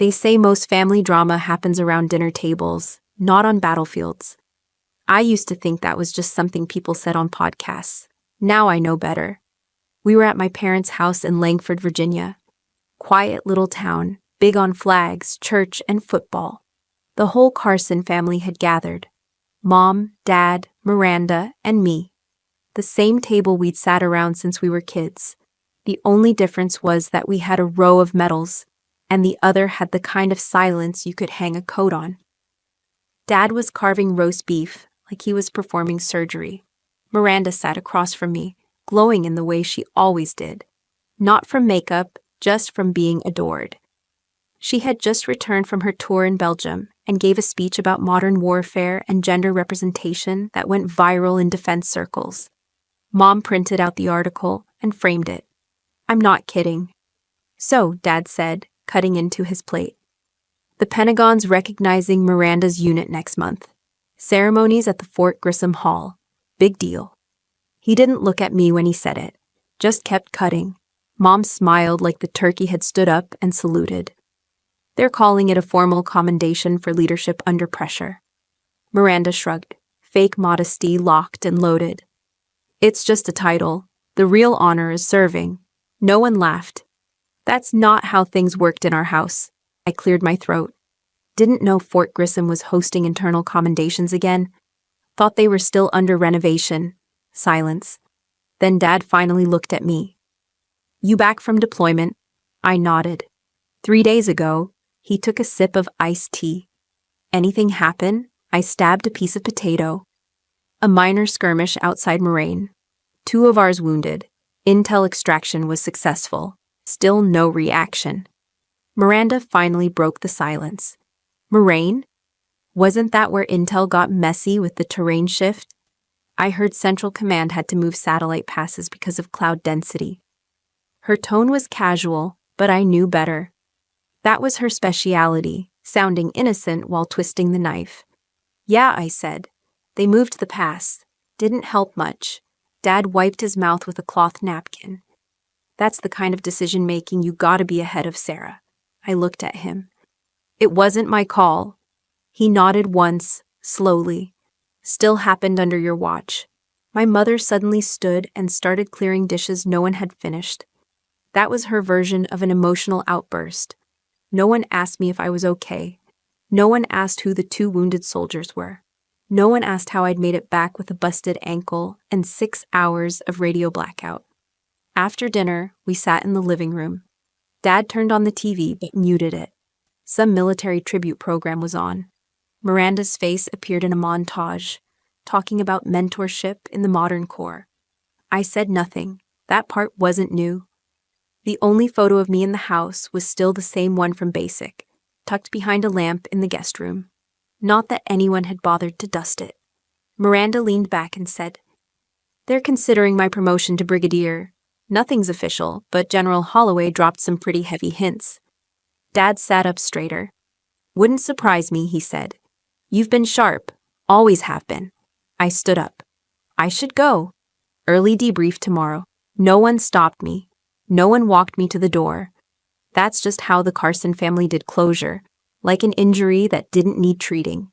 They say most family drama happens around dinner tables, not on battlefields. I used to think that was just something people said on podcasts. Now I know better. We were at my parents' house in Langford, Virginia. Quiet little town, big on flags, church, and football. The whole Carson family had gathered. Mom, Dad, Miranda, and me. The same table we'd sat around since we were kids. The only difference was that we had a row of medals, and the other had the kind of silence you could hang a coat on. Dad was carving roast beef, like he was performing surgery. Miranda sat across from me, glowing in the way she always did. Not from makeup, just from being adored. She had just returned from her tour in Belgium and gave a speech about modern warfare and gender representation that went viral in defense circles. Mom printed out the article and framed it. I'm not kidding. So, Dad said, cutting into his plate. The Pentagon's recognizing Miranda's unit next month. Ceremonies at the Fort Grissom Hall. Big deal. He didn't look at me when he said it, just kept cutting. Mom smiled like the turkey had stood up and saluted. They're calling it a formal commendation for leadership under pressure. Miranda shrugged, fake modesty locked and loaded. It's just a title. The real honor is serving. No one laughed. That's not how things worked in our house. I cleared my throat. Didn't know Fort Grissom was hosting internal commendations again. Thought they were still under renovation. Silence. Then Dad finally looked at me. You back from deployment? I nodded. 3 days ago, he took a sip of iced tea. Anything happen? I stabbed a piece of potato. A minor skirmish outside Moraine. 2 of ours wounded. Intel extraction was successful. Still no reaction. Miranda finally broke the silence. Moraine? Wasn't that where Intel got messy with the terrain shift? I heard Central Command had to move satellite passes because of cloud density. Her tone was casual, but I knew better. That was her speciality, sounding innocent while twisting the knife. Yeah, I said. They moved the pass. Didn't help much. Dad wiped his mouth with a cloth napkin. That's the kind of decision-making you gotta be ahead of, Sarah. I looked at him. It wasn't my call. He nodded once, slowly. Still happened under your watch. My mother suddenly stood and started clearing dishes no one had finished. That was her version of an emotional outburst. No one asked me if I was okay. No one asked who the 2 wounded soldiers were. No one asked how I'd made it back with a busted ankle and 6 hours of radio blackout. After dinner, we sat in the living room. Dad turned on the TV but muted it. Some military tribute program was on. Miranda's face appeared in a montage, talking about mentorship in the modern Corps. I said nothing. That part wasn't new. The only photo of me in the house was still the same one from Basic, tucked behind a lamp in the guest room. Not that anyone had bothered to dust it. Miranda leaned back and said, They're considering my promotion to brigadier. Nothing's official, but General Holloway dropped some pretty heavy hints. Dad sat up straighter. Wouldn't surprise me, he said. You've been sharp. Always have been. I stood up. I should go. Early debrief tomorrow. No one stopped me. No one walked me to the door. That's just how the Carson family did closure, like an injury that didn't need treating.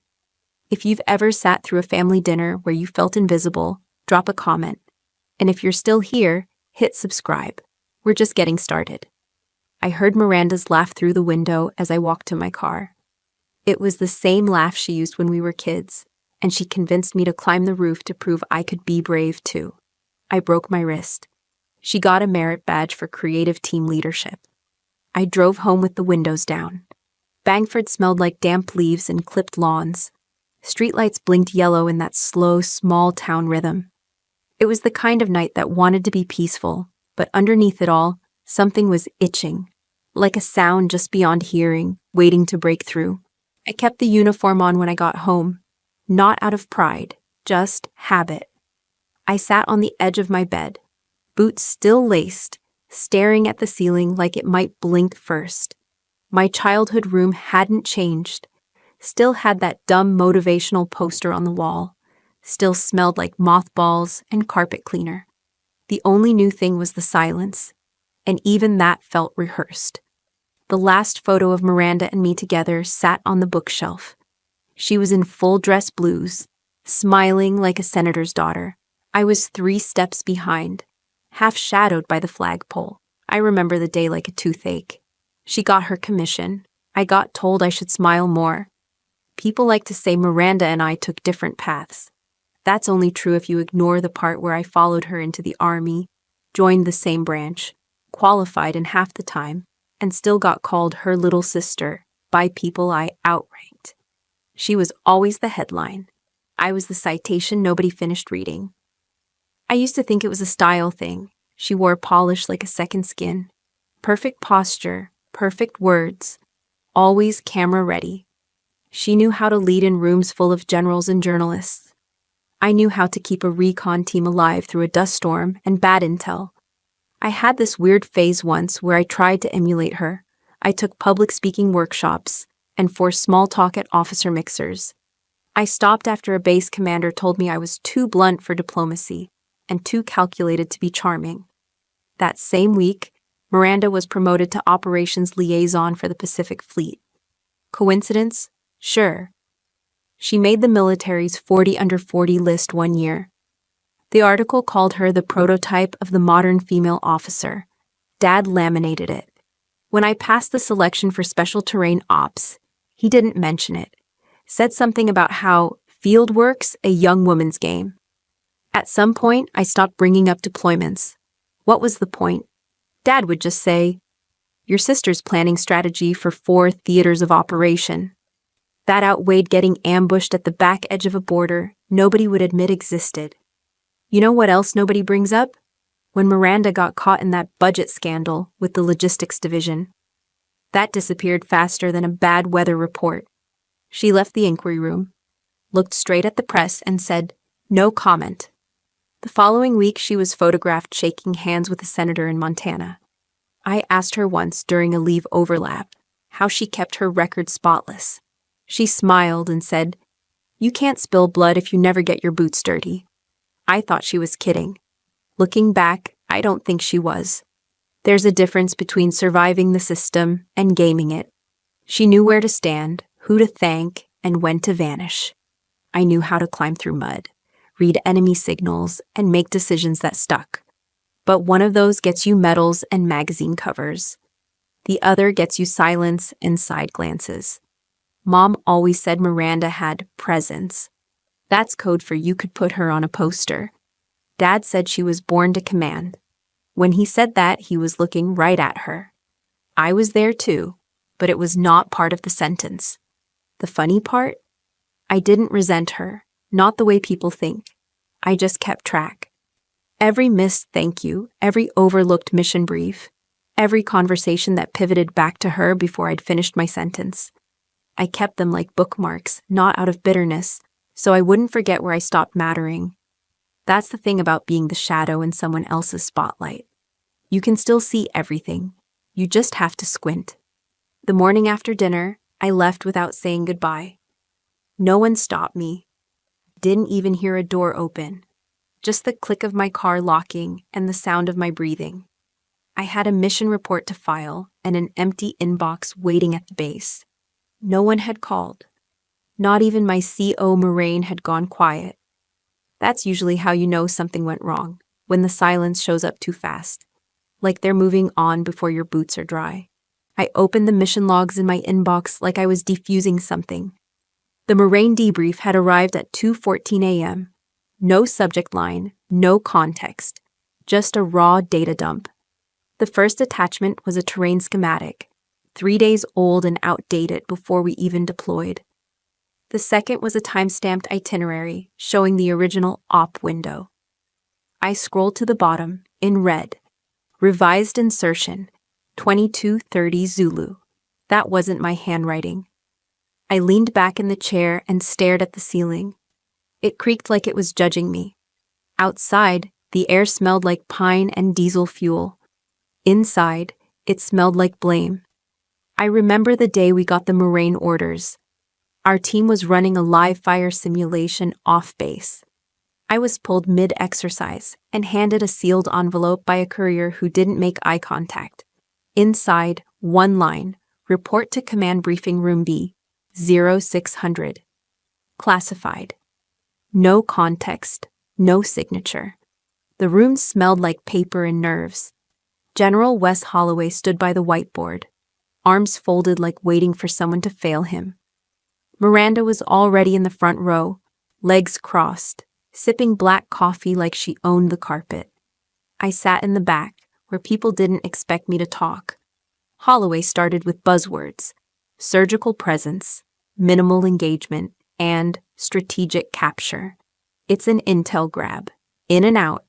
If you've ever sat through a family dinner where you felt invisible, drop a comment. And if you're still here, hit subscribe. We're just getting started. I heard Miranda's laugh through the window as I walked to my car. It was the same laugh she used when we were kids, and she convinced me to climb the roof to prove I could be brave too. I broke my wrist. She got a merit badge for creative team leadership. I drove home with the windows down. Bangford smelled like damp leaves and clipped lawns. Streetlights blinked yellow in that slow, small-town rhythm. It was the kind of night that wanted to be peaceful, but underneath it all, something was itching, like a sound just beyond hearing, waiting to break through. I kept the uniform on when I got home, not out of pride, just habit. I sat on the edge of my bed, boots still laced, staring at the ceiling like it might blink first. My childhood room hadn't changed, still had that dumb motivational poster on the wall, still smelled like mothballs and carpet cleaner. The only new thing was the silence, and even that felt rehearsed. The last photo of Miranda and me together sat on the bookshelf. She was in full dress blues, smiling like a senator's daughter. I was 3 steps behind, half shadowed by the flagpole. I remember the day like a toothache. She got her commission. I got told I should smile more. People like to say Miranda and I took different paths. That's only true if you ignore the part where I followed her into the army, joined the same branch, qualified in half the time, and still got called her little sister by people I outranked. She was always the headline. I was the citation nobody finished reading. I used to think it was a style thing. She wore polish like a second skin. Perfect posture, perfect words, always camera ready. She knew how to lead in rooms full of generals and journalists. I knew how to keep a recon team alive through a dust storm and bad intel. I had this weird phase once where I tried to emulate her. I took public speaking workshops and forced small talk at officer mixers. I stopped after a base commander told me I was too blunt for diplomacy and too calculated to be charming. That same week, Miranda was promoted to operations liaison for the Pacific Fleet. Coincidence? Sure. She made the military's 40 under 40 list one year. The article called her the prototype of the modern female officer. Dad laminated it. When I passed the selection for special terrain ops, he didn't mention it. Said something about how field work's a young woman's game. At some point, I stopped bringing up deployments. What was the point? Dad would just say, "Your sister's planning strategy for 4 theaters of operation." That outweighed getting ambushed at the back edge of a border nobody would admit existed. You know what else nobody brings up? When Miranda got caught in that budget scandal with the logistics division. That disappeared faster than a bad weather report. She left the inquiry room, looked straight at the press, and said, "No comment." The following week, she was photographed shaking hands with a senator in Montana. I asked her once during a leave overlap how she kept her record spotless. She smiled and said, "You can't spill blood if you never get your boots dirty." I thought she was kidding. Looking back, I don't think she was. There's a difference between surviving the system and gaming it. She knew where to stand, who to thank, and when to vanish. I knew how to climb through mud, read enemy signals, and make decisions that stuck. But one of those gets you medals and magazine covers. The other gets you silence and side glances. Mom always said Miranda had presence. That's code for you could put her on a poster. Dad said she was born to command. When he said that, he was looking right at her. I was there too, but it was not part of the sentence. The funny part? I didn't resent her, not the way people think. I just kept track. Every missed thank you, every overlooked mission brief, every conversation that pivoted back to her before I'd finished my sentence. I kept them like bookmarks, not out of bitterness, so I wouldn't forget where I stopped mattering. That's the thing about being the shadow in someone else's spotlight. You can still see everything. You just have to squint. The morning after dinner, I left without saying goodbye. No one stopped me. Didn't even hear a door open. Just the click of my car locking and the sound of my breathing. I had a mission report to file and an empty inbox waiting at the base. No one had called. Not even my CO Moraine had gone quiet. That's usually how you know something went wrong, when the silence shows up too fast. Like they're moving on before your boots are dry. I opened the mission logs in my inbox like I was defusing something. The Moraine debrief had arrived at 2:14 a.m. No subject line, no context, just a raw data dump. The first attachment was a terrain schematic, 3 days old and outdated before we even deployed. The second was a time-stamped itinerary showing the original op window. I scrolled to the bottom, in red. Revised insertion, 22:30 Zulu. That wasn't my handwriting. I leaned back in the chair and stared at the ceiling. It creaked like it was judging me. Outside, the air smelled like pine and diesel fuel. Inside, it smelled like blame. I remember the day we got the Moraine orders. Our team was running a live fire simulation off base. I was pulled mid-exercise and handed a sealed envelope by a courier who didn't make eye contact. Inside, one line, Report to Command Briefing Room B, 0600. Classified. No context, no signature. The room smelled like paper and nerves. General Wes Holloway stood by the whiteboard, arms folded like waiting for someone to fail him. Miranda was already in the front row, legs crossed, sipping black coffee like she owned the carpet. I sat in the back, where people didn't expect me to talk. Holloway started with buzzwords: surgical presence, minimal engagement, and strategic capture. It's an intel grab, in and out.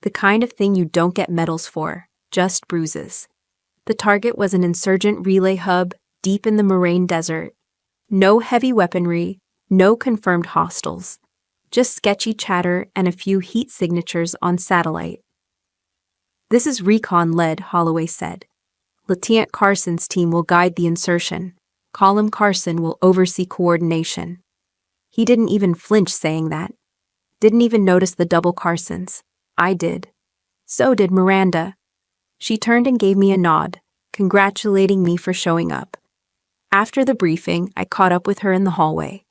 The kind of thing you don't get medals for, just bruises. The target was an insurgent relay hub deep in the Moraine Desert. No heavy weaponry, no confirmed hostiles. Just sketchy chatter and a few heat signatures on satellite. This is recon-led, Holloway said. Lieutenant Carson's team will guide the insertion. Colm Carson will oversee coordination. He didn't even flinch saying that. Didn't even notice the double Carsons. I did. So did Miranda. She turned and gave me a nod, congratulating me for showing up. After the briefing, I caught up with her in the hallway.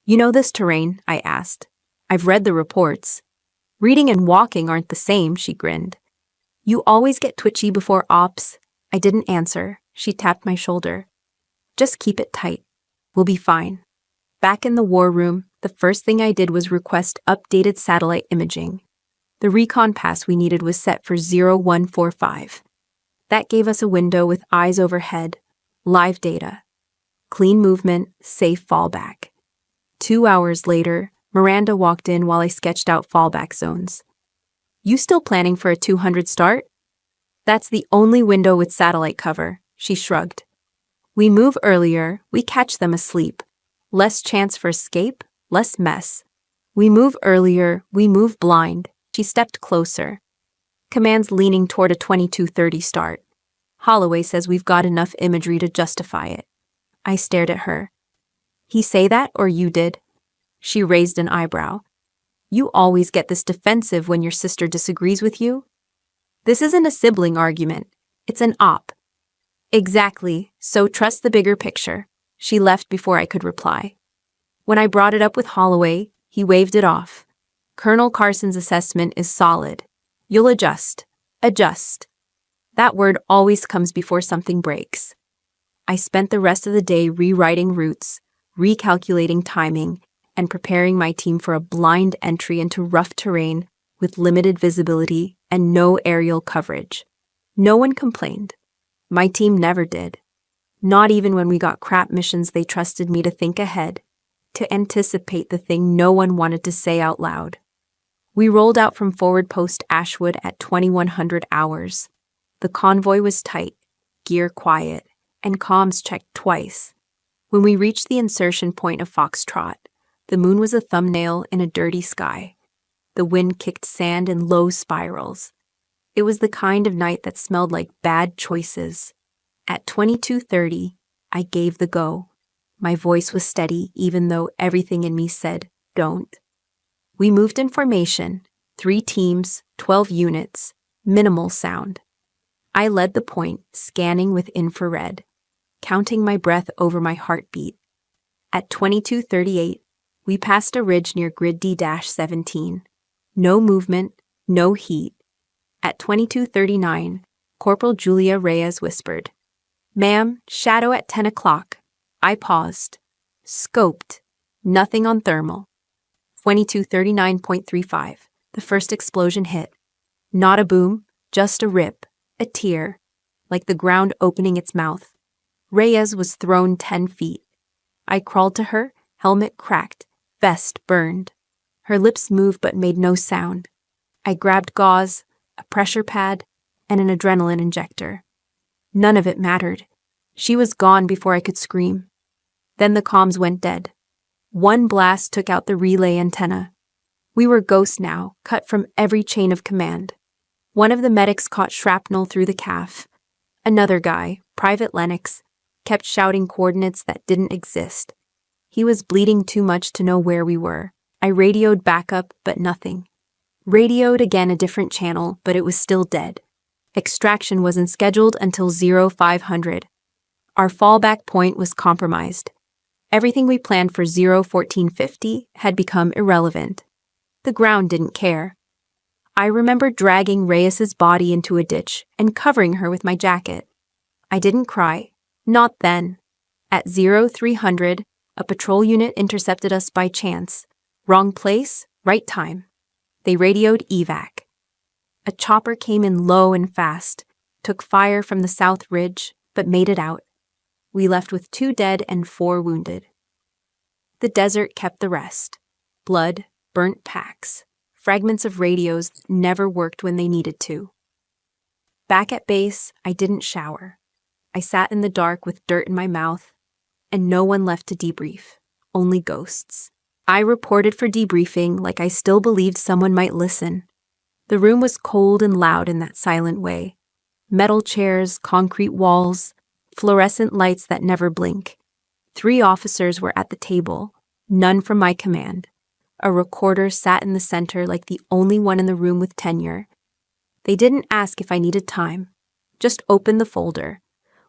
You know this terrain? I asked. I've read the reports. Reading and walking aren't the same, she grinned. You always get twitchy before ops. I didn't answer. She tapped my shoulder. Just keep it tight. We'll be fine. Back in the war room, the first thing I did was request updated satellite imaging. The recon pass we needed was set for 0145. That gave us a window with eyes overhead, live data, clean movement, safe fallback. 2 hours later, Miranda walked in while I sketched out fallback zones. You still planning for a 200 start? That's the only window with satellite cover, she shrugged. We move earlier, we catch them asleep. Less chance for escape, less mess. We move earlier, we move blind. She stepped closer. Command's leaning toward a 22:30 start. Holloway says we've got enough imagery to justify it. I stared at her. He say that or you did? She raised an eyebrow. You always get this defensive when your sister disagrees with you. This isn't a sibling argument. It's an op. Exactly, so trust the bigger picture. She left before I could reply. When I brought it up with Holloway, he waved it off. Colonel Carson's assessment is solid. You'll adjust. Adjust. That word always comes before something breaks. I spent the rest of the day rewriting routes, recalculating timing, and preparing my team for a blind entry into rough terrain with limited visibility and no aerial coverage. No one complained. My team never did. Not even when we got crap missions, they trusted me to think ahead, to anticipate the thing no one wanted to say out loud. We rolled out from Forward Post Ashwood at 2100 hours. The convoy was tight, gear quiet, and comms checked twice. When we reached the insertion point of Foxtrot, the moon was a thumbnail in a dirty sky. The wind kicked sand in low spirals. It was the kind of night that smelled like bad choices. At 22:30, I gave the go. My voice was steady, even though everything in me said, don't. We moved in formation, 3 teams, 12 units, minimal sound. I led the point, scanning with infrared, counting my breath over my heartbeat. At 22:38, we passed a ridge near grid D-17. No movement, no heat. At 22:39, Corporal Julia Reyes whispered, "Ma'am, shadow at 10 o'clock. I paused. Scoped. Nothing on thermal. 2239.35. The first explosion hit. Not a boom, just a rip, a tear, like the ground opening its mouth. Reyes was thrown 10 feet. I crawled to her, helmet cracked, vest burned. Her lips moved but made no sound. I grabbed gauze, a pressure pad, and an adrenaline injector. None of it mattered. She was gone before I could scream. Then the comms went dead. One blast took out the relay antenna. We were ghosts now, cut from every chain of command. One of the medics caught shrapnel through the calf. Another guy, Private Lennox, kept shouting coordinates that didn't exist. He was bleeding too much to know where we were. I radioed backup, but nothing. Radioed again a different channel, but it was still dead. Extraction wasn't scheduled until 0500. Our fallback point was compromised. Everything we planned for 01450 had become irrelevant. The ground didn't care. I remember dragging Reyes's body into a ditch and covering her with my jacket. I didn't cry. Not then. At 0300, a patrol unit intercepted us by chance. Wrong place, right time. They radioed evac. A chopper came in low and fast, took fire from the south ridge, but made it out. We left with 2 dead and 4 wounded. The desert kept the rest. Blood, burnt packs, fragments of radios that never worked when they needed to. Back at base, I didn't shower. I sat in the dark with dirt in my mouth, and no one left to debrief, only ghosts. I reported for debriefing like I still believed someone might listen. The room was cold and loud in that silent way. Metal chairs, concrete walls, fluorescent lights that never blink. 3 officers were at the table, none from my command. A recorder sat in the center like the only one in the room with tenure. They didn't ask if I needed time. Just open the folder.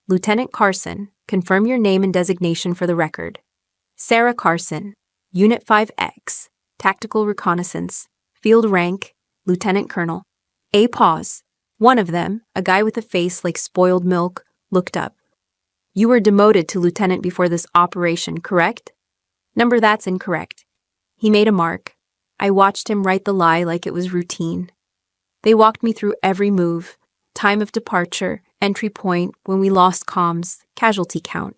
Lieutenant Carson, confirm your name and designation for the record. Sarah Carson, Unit 5X, Tactical Reconnaissance, Field Rank, Lieutenant Colonel. A pause. One of them, a guy with a face like spoiled milk, looked up. You were demoted to lieutenant before this operation, correct? Number, that's incorrect. He made a mark. I watched him write the lie like it was routine. They walked me through every move, time of departure, entry point, when we lost comms, casualty count.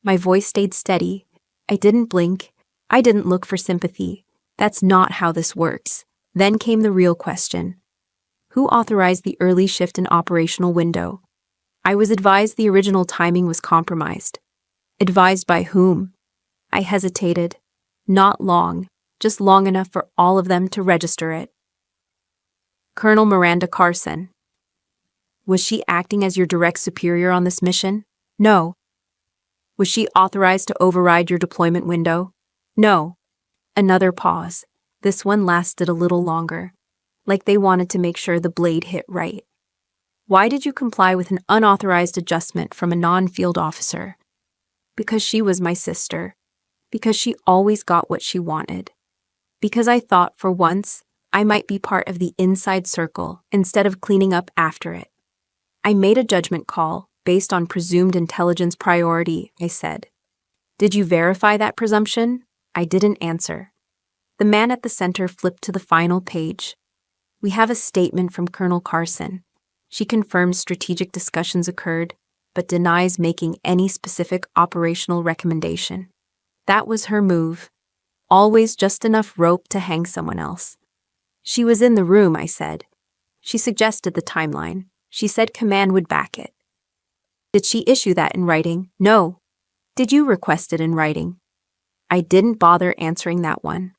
My voice stayed steady. I didn't blink. I didn't look for sympathy. That's not how this works. Then came the real question. Who authorized the early shift in operational window? I was advised the original timing was compromised. Advised by whom? I hesitated. Not long, just long enough for all of them to register it. Colonel Miranda Carson. Was she acting as your direct superior on this mission? No. Was she authorized to override your deployment window? No. Another pause. This one lasted a little longer, like they wanted to make sure the blade hit right. Why did you comply with an unauthorized adjustment from a non-field officer? Because she was my sister. Because she always got what she wanted. Because I thought for once I might be part of the inside circle instead of cleaning up after it. I made a judgment call based on presumed intelligence priority, I said. Did you verify that presumption? I didn't answer. The man at the center flipped to the final page. We have a statement from Colonel Carson. She confirms strategic discussions occurred, but denies making any specific operational recommendation. That was her move. Always just enough rope to hang someone else. She was in the room, I said. She suggested the timeline. She said command would back it. Did she issue that in writing? No. Did you request it in writing? I didn't bother answering that one.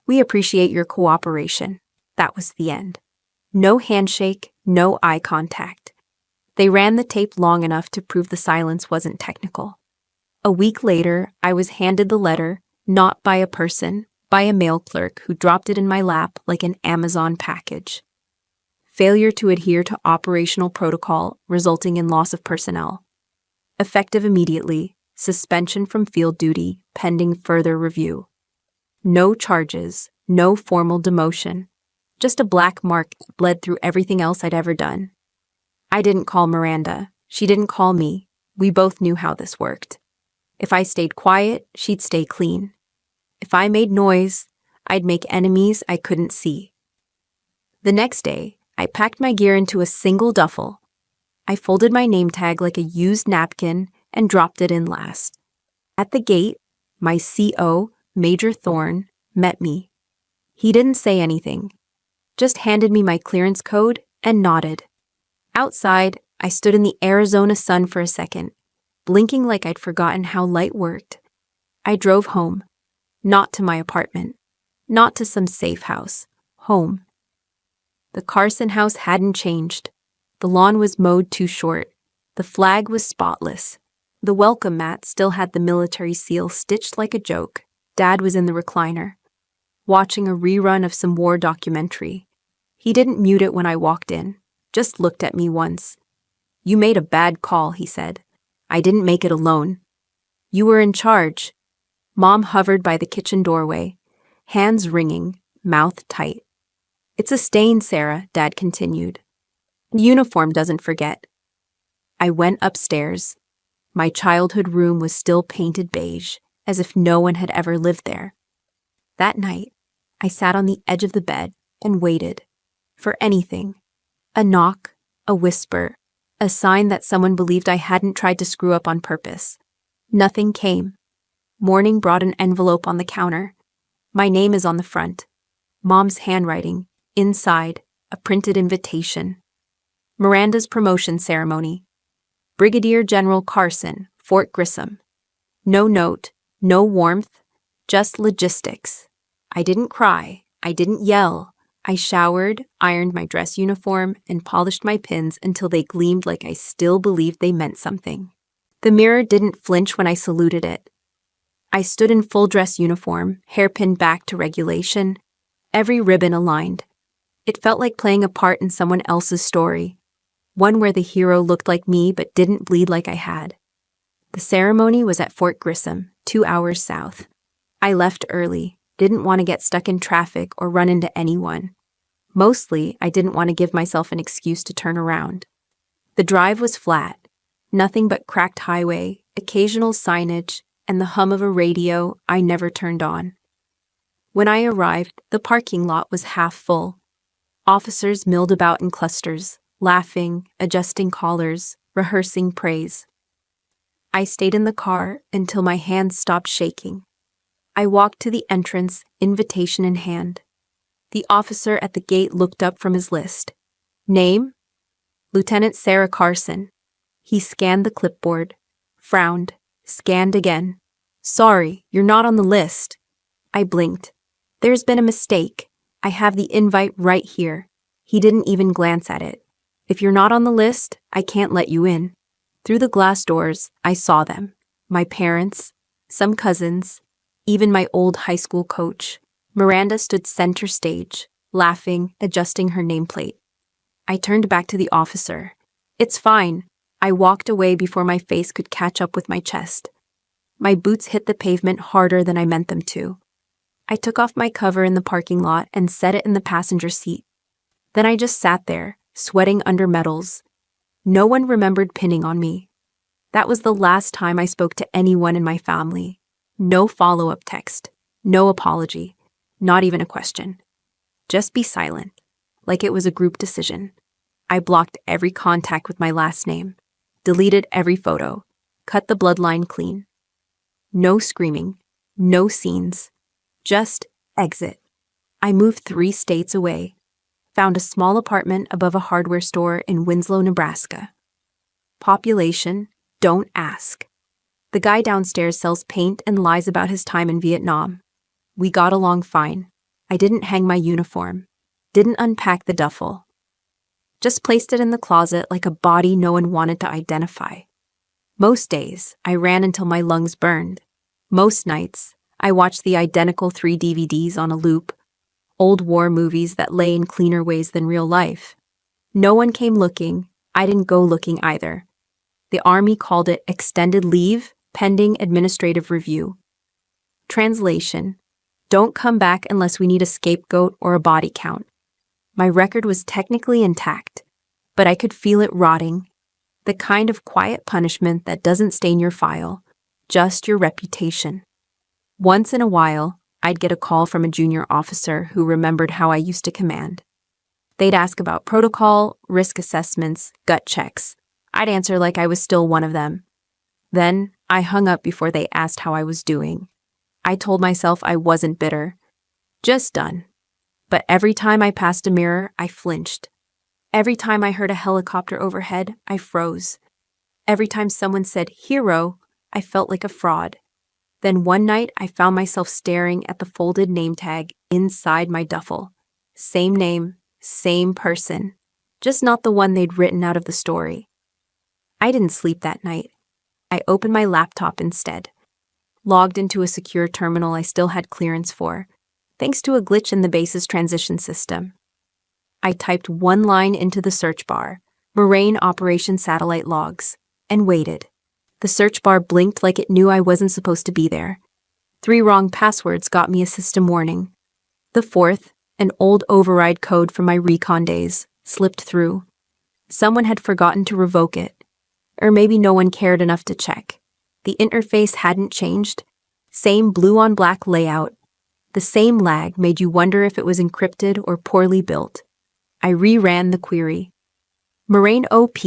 We appreciate your cooperation. That was the end. No handshake, no eye contact. They ran the tape long enough to prove the silence wasn't technical. A week later, I was handed the letter, not by a person, by a mail clerk who dropped it in my lap like an Amazon package. Failure to adhere to operational protocol, resulting in loss of personnel. Effective immediately, suspension from field duty, pending further review. No charges, no formal demotion. Just a black mark that bled through everything else I'd ever done. I didn't call Miranda. She didn't call me. We both knew how this worked. If I stayed quiet, she'd stay clean. If I made noise, I'd make enemies I couldn't see. The next day, I packed my gear into a single duffel. I folded my name tag like a used napkin and dropped it in last. At the gate, my CO, Major Thorne, met me. He didn't say anything, just handed me my clearance code and nodded. Outside, I stood in the Arizona sun for a second, blinking like I'd forgotten how light worked. I drove home, not to my apartment, not to some safe house, home. The Carson house hadn't changed. The lawn was mowed too short. The flag was spotless. The welcome mat still had the military seal stitched like a joke. Dad was in the recliner, watching a rerun of some war documentary. He didn't mute it when I walked in, just looked at me once. You made a bad call, he said. I didn't make it alone. You were in charge. Mom hovered by the kitchen doorway, hands wringing, mouth tight. It's a stain, Sarah, Dad continued. The uniform doesn't forget. I went upstairs. My childhood room was still painted beige, as if no one had ever lived there. That night, I sat on the edge of the bed and waited. For anything. A knock, a whisper, a sign that someone believed I hadn't tried to screw up on purpose. Nothing came. Morning brought an envelope on the counter. My name is on the front. Mom's handwriting. Inside, a printed invitation. Miranda's promotion ceremony. Brigadier General Carson, Fort Grissom. No note, no warmth, just logistics. I didn't cry. I didn't yell. I showered, ironed my dress uniform, and polished my pins until they gleamed like I still believed they meant something. The mirror didn't flinch when I saluted it. I stood in full dress uniform, hair pinned back to regulation, every ribbon aligned. It felt like playing a part in someone else's story, one where the hero looked like me but didn't bleed like I had. The ceremony was at Fort Grissom, 2 hours south. I left early, didn't want to get stuck in traffic or run into anyone. Mostly, I didn't want to give myself an excuse to turn around. The drive was flat, nothing but cracked highway, occasional signage, and the hum of a radio I never turned on. When I arrived, the parking lot was half full. Officers milled about in clusters, laughing, adjusting collars, rehearsing praise. I stayed in the car until my hands stopped shaking. I walked to the entrance, invitation in hand. The officer at the gate looked up from his list. Name? Lieutenant Sarah Carson. He scanned the clipboard, frowned, scanned again. Sorry, you're not on the list. I blinked. There's been a mistake. I have the invite right here. He didn't even glance at it. If you're not on the list, I can't let you in. Through the glass doors, I saw them. My parents, some cousins, even my old high school coach. Miranda stood center stage, laughing, adjusting her nameplate. I turned back to the officer. It's fine. I walked away before my face could catch up with my chest. My boots hit the pavement harder than I meant them to. I took off my cover in the parking lot and set it in the passenger seat. Then I just sat there, sweating under medals. No one remembered pinning on me. That was the last time I spoke to anyone in my family. No follow-up text. No apology. Not even a question. Just be silent, like it was a group decision. I blocked every contact with my last name, deleted every photo, cut the bloodline clean. No screaming, no scenes, just exit. I moved 3 states away, found a small apartment above a hardware store in Winslow, Nebraska. Population, don't ask. The guy downstairs sells paint and lies about his time in Vietnam. We got along fine. I didn't hang my uniform, didn't unpack the duffel. Just placed it in the closet like a body no one wanted to identify. Most days, I ran until my lungs burned. Most nights, I watched the identical 3 DVDs on a loop, old war movies that lay in cleaner ways than real life. No one came looking. I didn't go looking either. The Army called it extended leave, pending administrative review. Translation: don't come back unless we need a scapegoat or a body count. My record was technically intact, but I could feel it rotting. The kind of quiet punishment that doesn't stain your file, just your reputation. Once in a while, I'd get a call from a junior officer who remembered how I used to command. They'd ask about protocol, risk assessments, gut checks. I'd answer like I was still one of them. Then, I hung up before they asked how I was doing. I told myself I wasn't bitter. Just done. But every time I passed a mirror, I flinched. Every time I heard a helicopter overhead, I froze. Every time someone said hero, I felt like a fraud. Then one night, I found myself staring at the folded name tag inside my duffel. Same name, same person, just not the one they'd written out of the story. I didn't sleep that night. I opened my laptop instead. Logged into a secure terminal I still had clearance for, thanks to a glitch in the base's transition system. I typed one line into the search bar, Moraine Operation Satellite Logs, and waited. The search bar blinked like it knew I wasn't supposed to be there. 3 wrong passwords got me a system warning. The fourth, an old override code from my recon days, slipped through. Someone had forgotten to revoke it. Or maybe no one cared enough to check. The interface hadn't changed. Same blue-on-black layout. The same lag made you wonder if it was encrypted or poorly built. I reran the query. Moraine OP,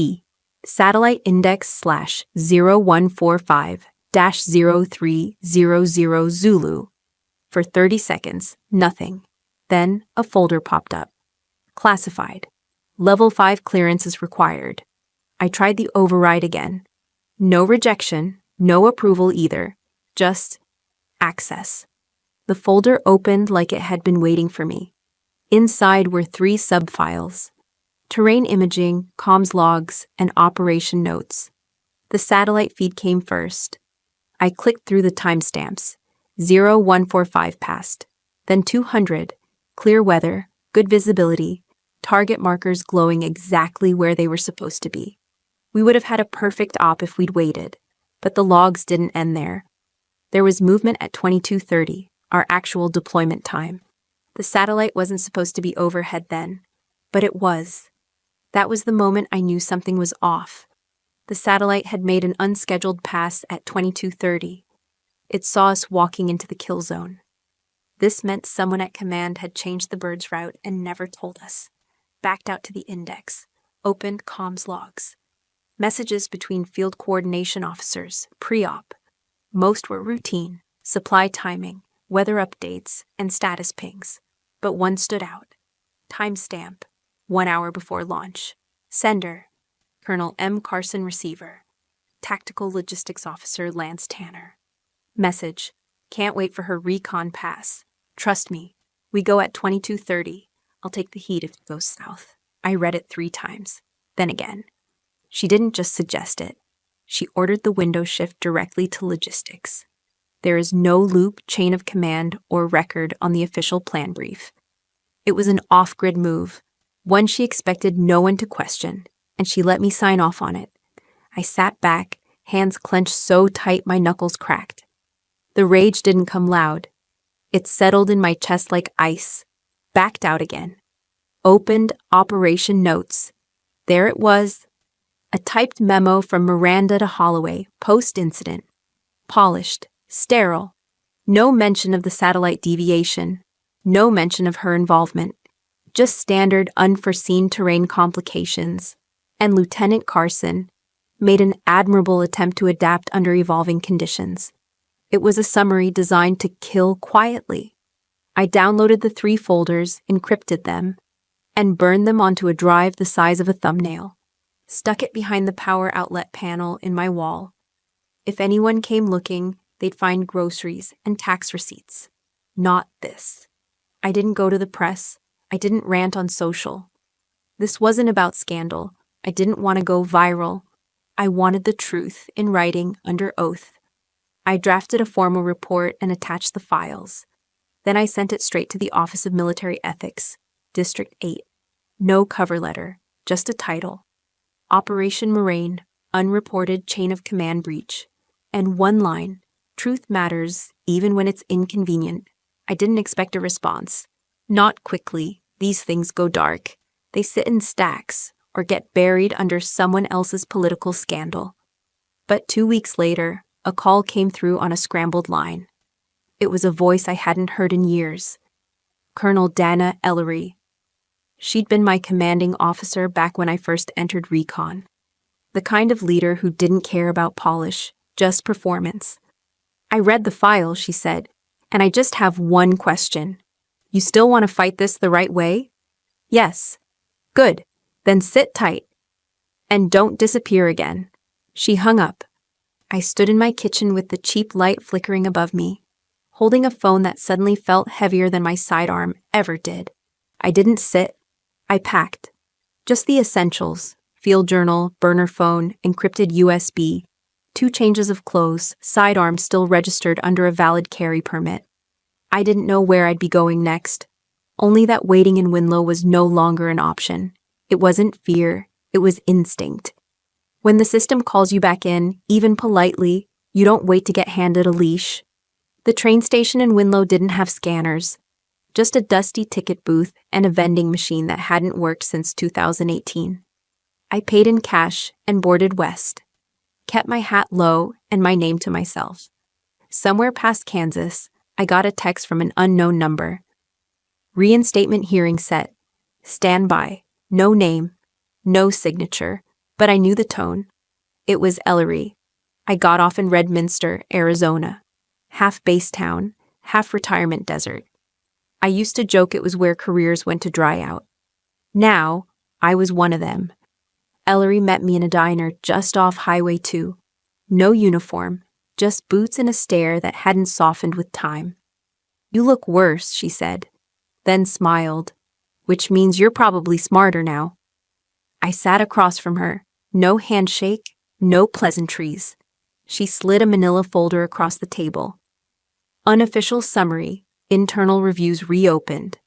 satellite index /0145-0300 Zulu. For 30 seconds, nothing. Then a folder popped up. Classified. Level 5 clearance is required. I tried the override again. No rejection, no approval either. Just access. The folder opened like it had been waiting for me. Inside were 3 subfiles: terrain imaging, comms logs, and operation notes. The satellite feed came first. I clicked through the timestamps. 0145 passed. Then 200. Clear weather, good visibility, target markers glowing exactly where they were supposed to be. We would have had a perfect op if we'd waited, but the logs didn't end there. There was movement at 22:30, our actual deployment time. The satellite wasn't supposed to be overhead then, but it was. That was the moment I knew something was off. The satellite had made an unscheduled pass at 22:30. It saw us walking into the kill zone. This meant someone at command had changed the bird's route and never told us. Backed out to the index, opened comms logs. Messages between field coordination officers, pre-op. Most were routine, supply timing, weather updates, and status pings. But one stood out. Timestamp, 1 hour before launch. Sender, Colonel M. Carson Receiver. Tactical Logistics Officer Lance Tanner. Message, can't wait for her recon pass. Trust me, we go at 22:30. I'll take the heat if it goes south. I read it 3 times. Then again. She didn't just suggest it. She ordered the window shift directly to logistics. There is no loop, chain of command, or record on the official plan brief. It was an off-grid move, one she expected no one to question, and she let me sign off on it. I sat back, hands clenched so tight my knuckles cracked. The rage didn't come loud. It settled in my chest like ice. Backed out again. Opened operation notes. There it was. A typed memo from Miranda to Holloway, post-incident. Polished, sterile. No mention of the satellite deviation. No mention of her involvement. Just standard unforeseen terrain complications. And Lieutenant Carson made an admirable attempt to adapt under evolving conditions. It was a summary designed to kill quietly. I downloaded the 3 folders, encrypted them, and burned them onto a drive the size of a thumbnail. Stuck it behind the power outlet panel in my wall. If anyone came looking, they'd find groceries and tax receipts. Not this. I didn't go to the press. I didn't rant on social. This wasn't about scandal. I didn't want to go viral. I wanted the truth in writing under oath. I drafted a formal report and attached the files. Then I sent it straight to the Office of Military Ethics, District 8. No cover letter, just a title. Operation Moraine, unreported chain of command breach. And 1 line, truth matters even when it's inconvenient. I didn't expect a response. Not quickly. These things go dark. They sit in stacks or get buried under someone else's political scandal. But 2 weeks later, a call came through on a scrambled line. It was a voice I hadn't heard in years. Colonel Dana Ellery. She'd been my commanding officer back when I first entered recon. The kind of leader who didn't care about polish, just performance. I read the file, she said, and I just have one question. You still want to fight this the right way? Yes. Good. Then sit tight. And don't disappear again. She hung up. I stood in my kitchen with the cheap light flickering above me, holding a phone that suddenly felt heavier than my sidearm ever did. I didn't sit. I packed. Just the essentials: field journal, burner phone, encrypted USB, 2 changes of clothes, sidearm still registered under a valid carry permit. I didn't know where I'd be going next. Only that waiting in Winlow was no longer an option. It wasn't fear, it was instinct. When the system calls you back in, even politely, you don't wait to get handed a leash. The train station in Winlow didn't have scanners, just a dusty ticket booth and a vending machine that hadn't worked since 2018. I paid in cash and boarded west, kept my hat low and my name to myself. Somewhere past Kansas, I got a text from an unknown number. Reinstatement hearing set. Stand by. No name. No signature. But I knew the tone. It was Ellery. I got off in Redminster, Arizona. Half base town, half retirement desert. I used to joke it was where careers went to dry out. Now, I was one of them. Ellery met me in a diner just off Highway 2. No uniform, just boots and a stare that hadn't softened with time. You look worse, she said, then smiled, which means you're probably smarter now. I sat across from her, no handshake, no pleasantries. She slid a manila folder across the table. Unofficial summary, internal reviews reopened.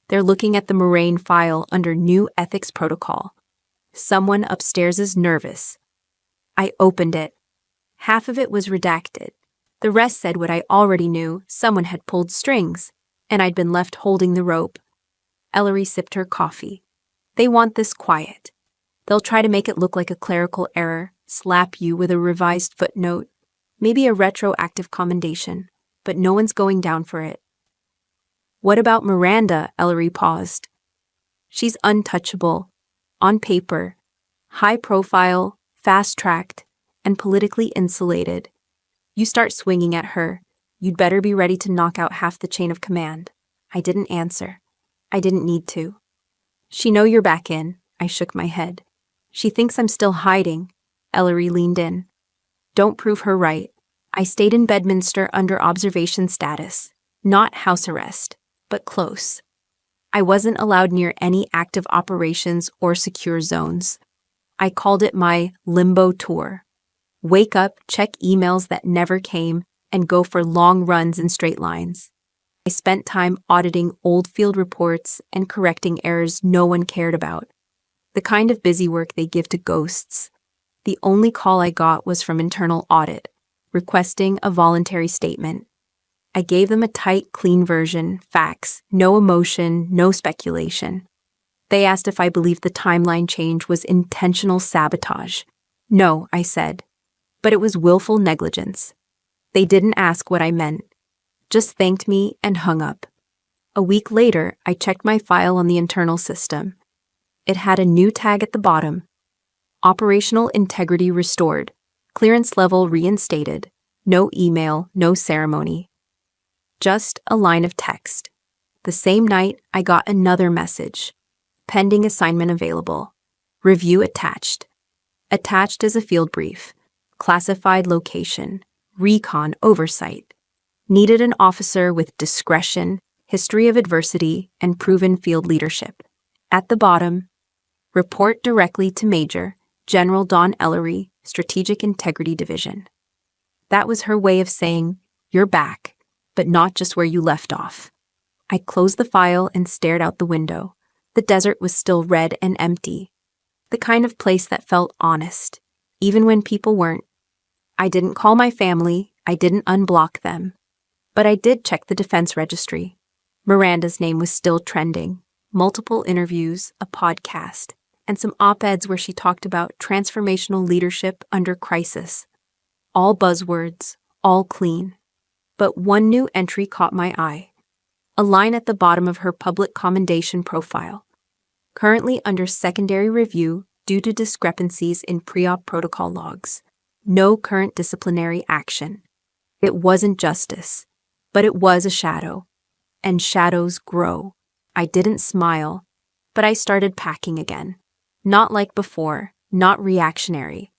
They're looking at the Moraine file under new ethics protocol. Someone upstairs is nervous. I opened it. Half of it was redacted. The rest said what I already knew: someone had pulled strings, and I'd been left holding the rope. Ellery sipped her coffee. They want this quiet. They'll try to make it look like a clerical error, slap you with a revised footnote, maybe a retroactive commendation, but no one's going down for it. What about Miranda? Ellery paused. She's untouchable. On paper, high profile, fast-tracked, and politically insulated. You start swinging at her, you'd better be ready to knock out half the chain of command. I didn't answer. I didn't need to. She know you're back in. I shook my head. She thinks I'm still hiding. Ellery leaned in. Don't prove her right. I stayed in Bedminster under observation status. Not house arrest, but close. I wasn't allowed near any active operations or secure zones. I called it my limbo tour. Wake up, check emails that never came, and go for long runs in straight lines. I spent time auditing old field reports and correcting errors no one cared about. The kind of busy work they give to ghosts. The only call I got was from internal audit, requesting a voluntary statement. I gave them a tight, clean version, facts, no emotion, no speculation. They asked if I believed the timeline change was intentional sabotage. No, I said, but it was willful negligence. They didn't ask what I meant, just thanked me and hung up. A week later, I checked my file on the internal system. It had a new tag at the bottom. Operational integrity restored. Clearance level reinstated. No email, no ceremony. Just a line of text. The same night, I got another message. Pending assignment available. Review attached. Attached is a field brief. Classified location. Recon oversight. Needed an officer with discretion, history of adversity, and proven field leadership. At the bottom, report directly to Major General Don Ellery, Strategic Integrity Division. That was her way of saying, you're back, but not just where you left off. I closed the file and stared out the window. The desert was still red and empty. The kind of place that felt honest, even when people weren't. I didn't call my family, I didn't unblock them. But I did check the defense registry. Miranda's name was still trending. Multiple interviews, a podcast, and some op-eds where she talked about transformational leadership under crisis. All buzzwords, all clean. But one new entry caught my eye. A line at the bottom of her public commendation profile. Currently under secondary review due to discrepancies in pre-op protocol logs. No current disciplinary action. It wasn't justice, but it was a shadow. And shadows grow. I didn't smile, but I started packing again. Not like before, not reactionary.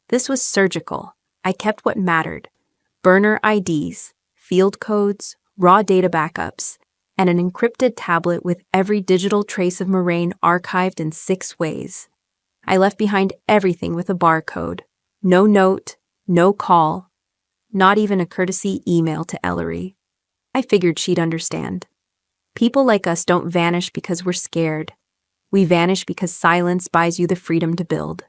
This was surgical. I kept what mattered. Burner IDs, field codes, raw data backups, and an encrypted tablet with every digital trace of Moraine archived in 6 ways. I left behind everything with a barcode. No note, no call, not even a courtesy email to Ellery. I figured she'd understand. People like us don't vanish because we're scared. We vanish because silence buys you the freedom to build.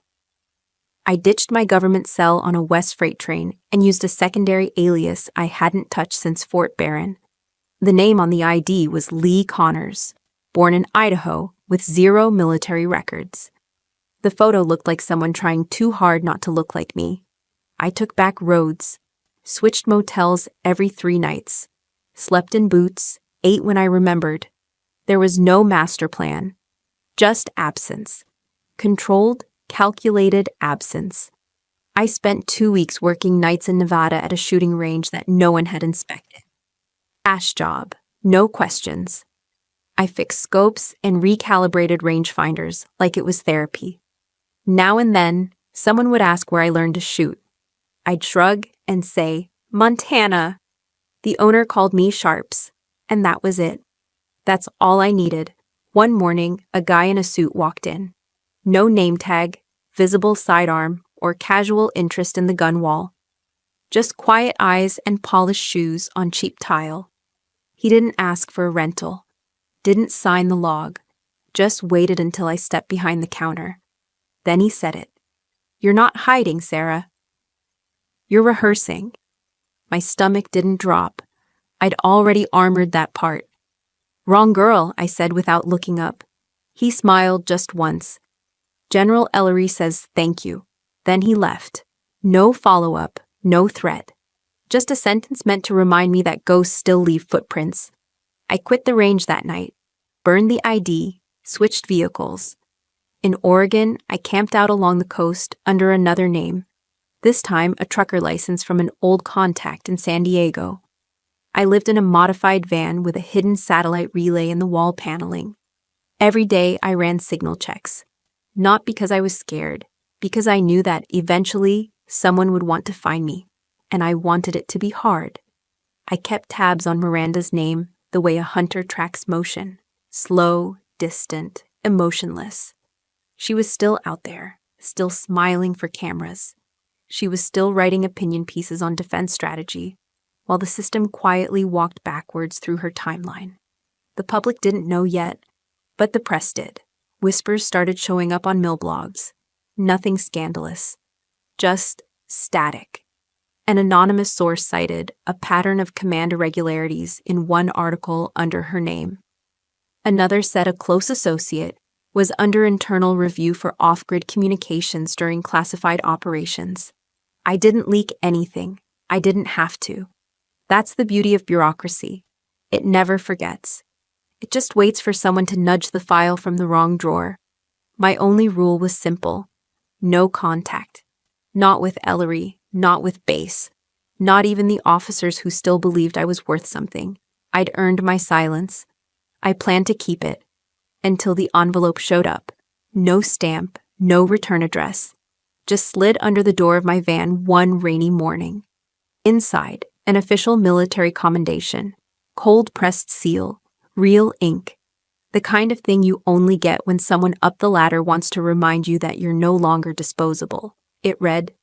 I ditched my government cell on a West freight train and used a secondary alias I hadn't touched since Fort Barron. The name on the ID was Lee Connors, born in Idaho with 0 military records. The photo looked like someone trying too hard not to look like me. I took back roads, switched motels every 3 nights, slept in boots, ate when I remembered. There was no master plan, just absence. Controlled, calculated absence. I spent 2 weeks working nights in Nevada at a shooting range that no one had inspected. Ash job, no questions. I fixed scopes and recalibrated rangefinders like it was therapy. Now and then, someone would ask where I learned to shoot. I'd shrug and say, Montana. The owner called me Sharps, and that was it. That's all I needed. One morning, a guy in a suit walked in. No name tag, visible sidearm, or casual interest in the gun wall. Just quiet eyes and polished shoes on cheap tile. He didn't ask for a rental, didn't sign the log, just waited until I stepped behind the counter. Then he said it. You're not hiding, Sarah. You're rehearsing. My stomach didn't drop. I'd already armored that part. Wrong girl, I said without looking up. He smiled just once. General Ellery says thank you. Then he left. No follow-up, no threat. Just a sentence meant to remind me that ghosts still leave footprints. I quit the range that night, burned the ID, switched vehicles. In Oregon, I camped out along the coast under another name, this time a trucker license from an old contact in San Diego. I lived in a modified van with a hidden satellite relay in the wall paneling. Every day I ran signal checks. Not because I was scared, because I knew that eventually someone would want to find me, and I wanted it to be hard. I kept tabs on Miranda's name the way a hunter tracks motion, slow, distant, emotionless. She was still out there, still smiling for cameras. She was still writing opinion pieces on defense strategy, while the system quietly walked backwards through her timeline. The public didn't know yet, but the press did. Whispers started showing up on mill blogs. Nothing scandalous, just static. An anonymous source cited a pattern of command irregularities in one article under her name. Another said a close associate was under internal review for off-grid communications during classified operations. I didn't leak anything. I didn't have to. That's the beauty of bureaucracy. It never forgets. It just waits for someone to nudge the file from the wrong drawer. My only rule was simple. No contact. Not with Ellery, not with Base. Not even the officers who still believed I was worth something. I'd earned my silence. I planned to keep it. Until the envelope showed up. No stamp, no return address. Just slid under the door of my van one rainy morning. Inside, an official military commendation. Cold-pressed seal. Real ink. The kind of thing you only get when someone up the ladder wants to remind you that you're no longer disposable. It read,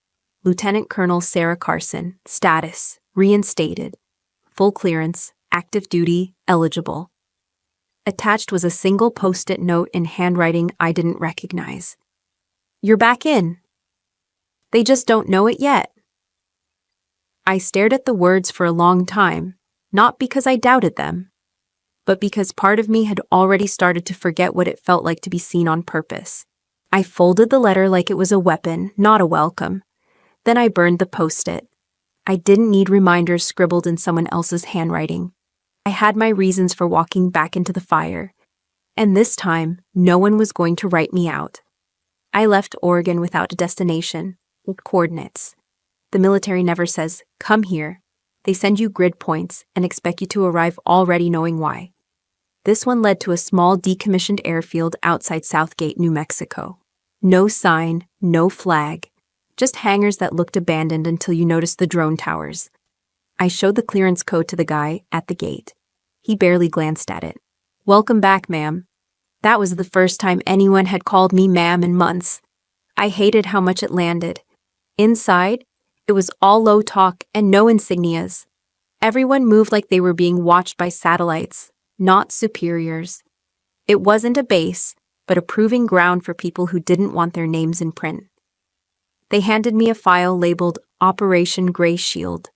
Lieutenant Colonel Sarah Carson, status, reinstated. Full clearance, active duty, eligible. Attached was a single post-it note in handwriting I didn't recognize. You're back in. They just don't know it yet. I stared at the words for a long time, not because I doubted them, but because part of me had already started to forget what it felt like to be seen on purpose. I folded the letter like it was a weapon, not a welcome. Then I burned the post-it. I didn't need reminders scribbled in someone else's handwriting. I had my reasons for walking back into the fire, and this time, no one was going to write me out. I left Oregon without a destination, with coordinates. The military never says, come here. They send you grid points and expect you to arrive already knowing why. This one led to a small decommissioned airfield outside Southgate, New Mexico. No sign, no flag, just hangars that looked abandoned until you noticed the drone towers. I showed the clearance code to the guy at the gate. He barely glanced at it. Welcome back, ma'am. That was the first time anyone had called me ma'am in months. I hated how much it landed. Inside, it was all low talk and no insignias. Everyone moved like they were being watched by satellites, not superiors. It wasn't a base, but a proving ground for people who didn't want their names in print. They handed me a file labeled Operation Grey Shield.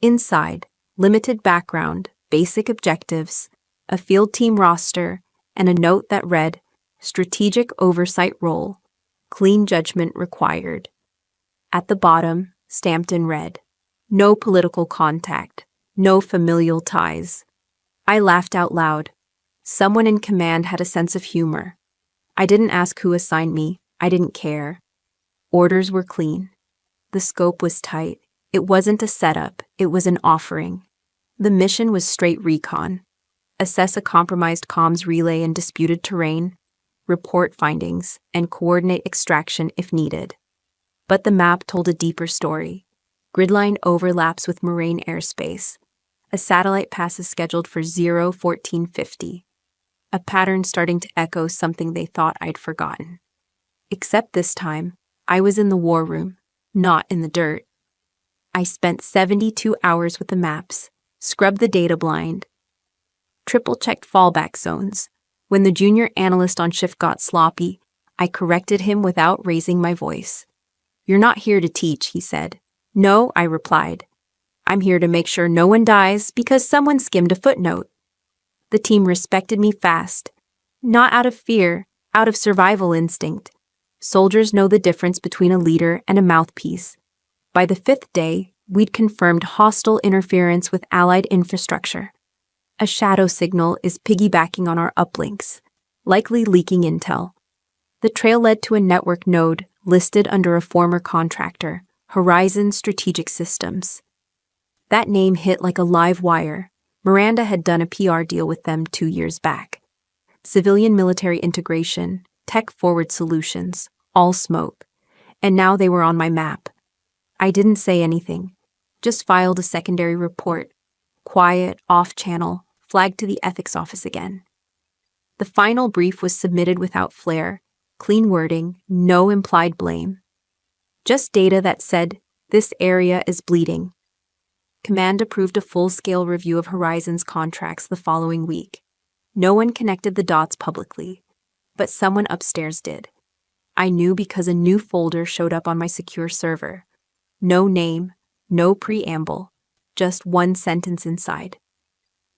Inside, limited background, basic objectives, a field team roster, and a note that read, Strategic Oversight Role. Clean judgment required. At the bottom, stamped in red, no political contact, no familial ties. I laughed out loud. Someone in command had a sense of humor. I didn't ask who assigned me. I didn't care. Orders were clean. The scope was tight. It wasn't a setup. It was an offering. The mission was straight recon. Assess a compromised comms relay in disputed terrain, report findings, and coordinate extraction if needed. But the map told a deeper story. Gridline overlaps with Moraine airspace. A satellite pass is scheduled for 01450. A pattern starting to echo something they thought I'd forgotten. Except this time, I was in the war room, not in the dirt. I spent 72 hours with the maps, scrubbed the data blind, triple-checked fallback zones. When the junior analyst on shift got sloppy, I corrected him without raising my voice. "You're not here to teach," he said. "No," I replied. "I'm here to make sure no one dies because someone skimmed a footnote." The team respected me fast. Not out of fear, out of survival instinct. Soldiers know the difference between a leader and a mouthpiece. By the 5th day, we'd confirmed hostile interference with Allied infrastructure. A shadow signal is piggybacking on our uplinks, likely leaking intel. The trail led to a network node listed under a former contractor, Horizon Strategic Systems. That name hit like a live wire. Miranda had done a PR deal with them 2 years back. Civilian-military integration, tech-forward solutions, all smoke. And now they were on my map. I didn't say anything, just filed a secondary report. Quiet, off-channel, flagged to the ethics office again. The final brief was submitted without flair, clean wording, no implied blame. Just data that said, this area is bleeding. Command approved a full-scale review of Horizon's contracts the following week. No one connected the dots publicly, but someone upstairs did. I knew because a new folder showed up on my secure server. No name, no preamble, just one sentence inside.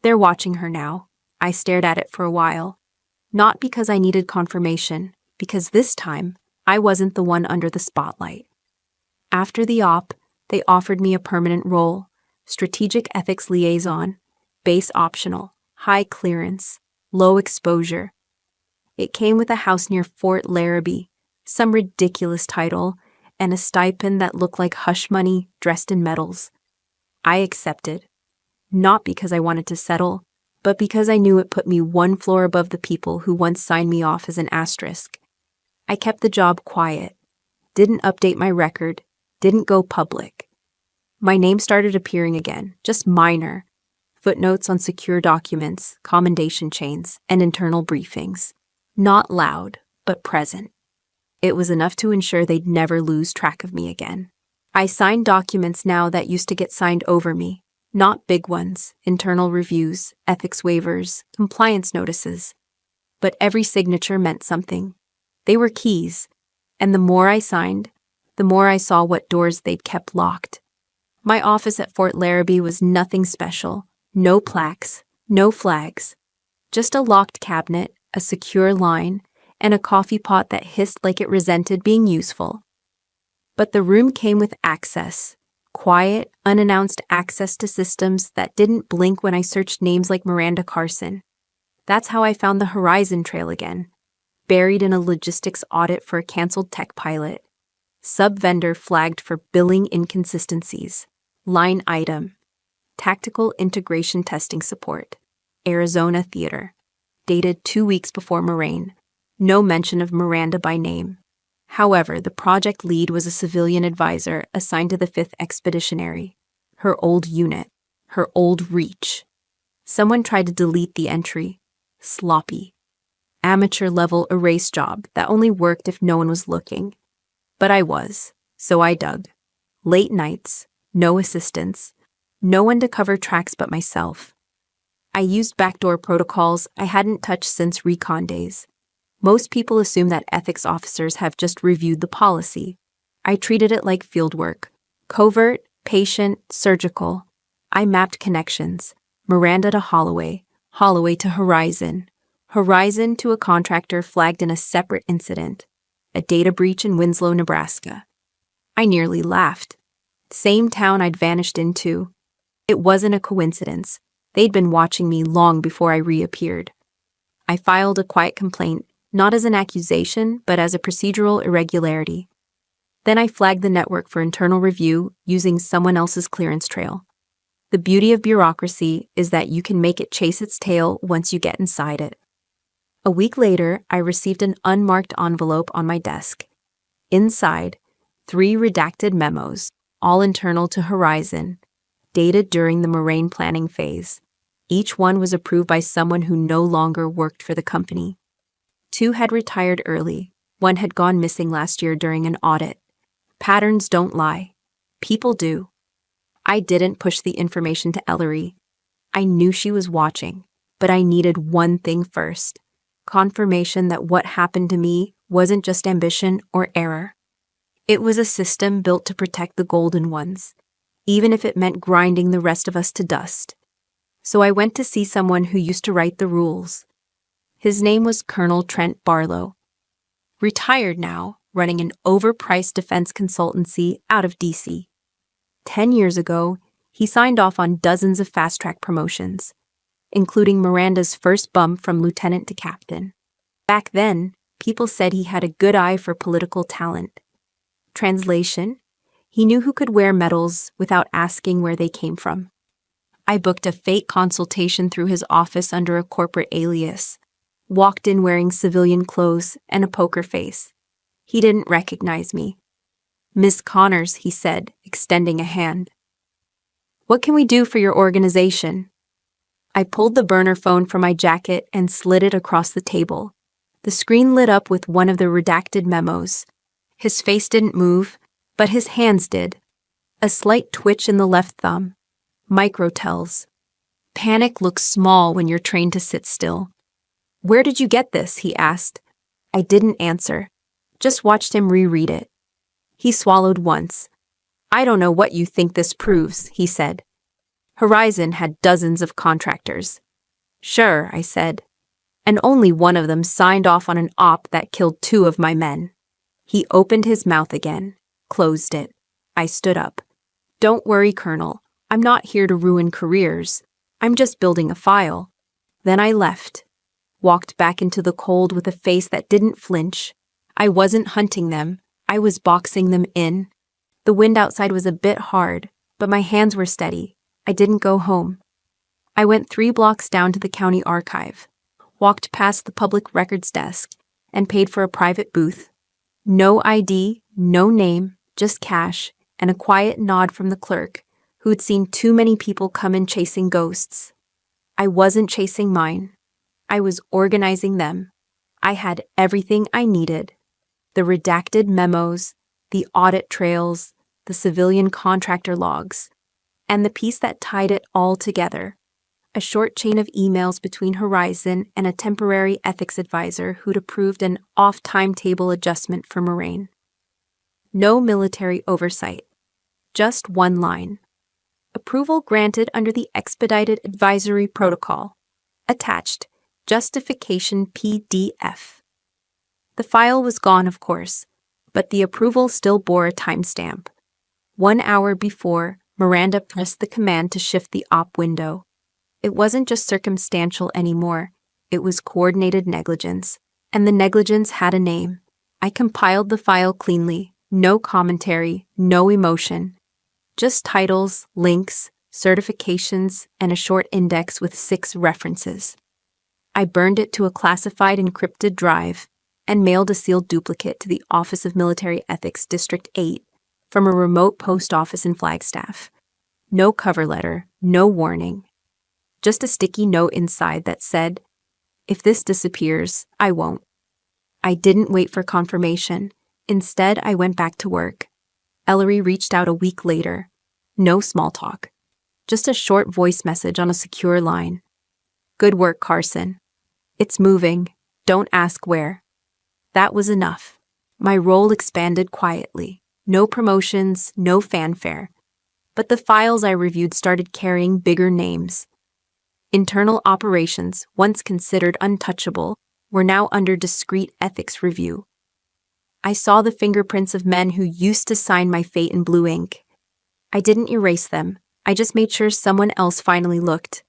They're watching her now. I stared at it for a while. Not because I needed confirmation, because this time, I wasn't the one under the spotlight. After the op, they offered me a permanent role, strategic ethics liaison, base optional, high clearance, low exposure. It came with a house near Fort Larrabee, some ridiculous title, and a stipend that looked like hush money dressed in medals. I accepted, not because I wanted to settle, but because I knew it put me one floor above the people who once signed me off as an asterisk. I kept the job quiet, didn't update my record, didn't go public. My name started appearing again, just minor. Footnotes on secure documents, commendation chains, and internal briefings. Not loud, but present. It was enough to ensure they'd never lose track of me again. I signed documents now that used to get signed over me. Not big ones, internal reviews, ethics waivers, compliance notices. But every signature meant something. They were keys, and the more I signed, the more I saw what doors they'd kept locked. My office at Fort Larrabee was nothing special. No plaques, no flags. Just a locked cabinet, a secure line, and a coffee pot that hissed like it resented being useful. But the room came with access. Quiet, unannounced access to systems that didn't blink when I searched names like Miranda Carson. That's how I found the Horizon trail again. Buried in a logistics audit for a canceled tech pilot. Sub-vendor flagged for billing inconsistencies. Line item. Tactical Integration Testing Support. Arizona Theater. Dated 2 weeks before Moraine. No mention of Miranda by name. However, the project lead was a civilian advisor assigned to the 5th Expeditionary. Her old unit. Her old reach. Someone tried to delete the entry. Sloppy. Amateur-level erase job that only worked if no one was looking. But I was, so I dug. Late nights, no assistance, no one to cover tracks but myself. I used backdoor protocols I hadn't touched since recon days. Most people assume that ethics officers have just reviewed the policy. I treated it like fieldwork. Covert, patient, surgical. I mapped connections. Miranda to Holloway, Holloway to Horizon, Horizon to a contractor flagged in a separate incident, a data breach in Winslow, Nebraska. I nearly laughed. Same town I'd vanished into. It wasn't a coincidence. They'd been watching me long before I reappeared. I filed a quiet complaint, not as an accusation, but as a procedural irregularity. Then I flagged the network for internal review using someone else's clearance trail. The beauty of bureaucracy is that you can make it chase its tail once you get inside it. A week later, I received an unmarked envelope on my desk. Inside, 3 redacted memos, all internal to Horizon, dated during the Moraine planning phase. Each one was approved by someone who no longer worked for the company. 2 had retired early. 1 had gone missing last year during an audit. Patterns don't lie. People do. I didn't push the information to Ellery. I knew she was watching, but I needed one thing first: confirmation that what happened to me wasn't just ambition or error. It was a system built to protect the golden ones, even if it meant grinding the rest of us to dust. So I went to see someone who used to write the rules. His name was Colonel Trent Barlow. Retired now, running an overpriced defense consultancy out of DC. 10 years ago, he signed off on dozens of fast-track promotions, including Miranda's first bump from lieutenant to captain. Back then, people said he had a good eye for political talent. Translation: he knew who could wear medals without asking where they came from. I booked a fake consultation through his office under a corporate alias, walked in wearing civilian clothes and a poker face. He didn't recognize me. "Miss Connors," he said, extending a hand. "What can we do for your organization?" I pulled the burner phone from my jacket and slid it across the table. The screen lit up with one of the redacted memos. His face didn't move, but his hands did. A slight twitch in the left thumb. Microtells. Panic looks small when you're trained to sit still. "Where did you get this?" he asked. I didn't answer, just watched him reread it. He swallowed once. "I don't know what you think this proves," he said. Horizon had dozens of contractors. "Sure," I said. "And only one of them signed off on an op that killed 2 of my men." He opened his mouth again, closed it. I stood up. "Don't worry, Colonel. I'm not here to ruin careers. I'm just building a file." Then I left. Walked back into the cold with a face that didn't flinch. I wasn't hunting them. I was boxing them in. The wind outside was a bit hard, but my hands were steady. I didn't go home. I went 3 blocks down to the county archive, walked past the public records desk, and paid for a private booth. No ID, no name, just cash, and a quiet nod from the clerk, who'd seen too many people come in chasing ghosts. I wasn't chasing mine. I was organizing them. I had everything I needed: the redacted memos, the audit trails, the civilian contractor logs, and the piece that tied it all together: a short chain of emails between Horizon and a temporary ethics advisor who'd approved an off-timetable adjustment for Moraine. No military oversight. Just one line: approval granted under the Expedited Advisory Protocol. Attached, justification PDF. The file was gone, of course, but the approval still bore a timestamp. 1 hour before, Miranda pressed the command to shift the op window. It wasn't just circumstantial anymore. It was coordinated negligence, and the negligence had a name. I compiled the file cleanly, no commentary, no emotion. Just titles, links, certifications, and a short index with 6 references. I burned it to a classified encrypted drive and mailed a sealed duplicate to the Office of Military Ethics, District 8, from a remote post office in Flagstaff. No cover letter, no warning. Just a sticky note inside that said, "If this disappears, I won't." I didn't wait for confirmation. Instead, I went back to work. Ellery reached out a week later. No small talk. Just a short voice message on a secure line. "Good work, Carson. It's moving. Don't ask where." That was enough. My role expanded quietly. No promotions, no fanfare. But the files I reviewed started carrying bigger names. Internal operations, once considered untouchable, were now under discreet ethics review. I saw the fingerprints of men who used to sign my fate in blue ink. I didn't erase them. I just made sure someone else finally looked.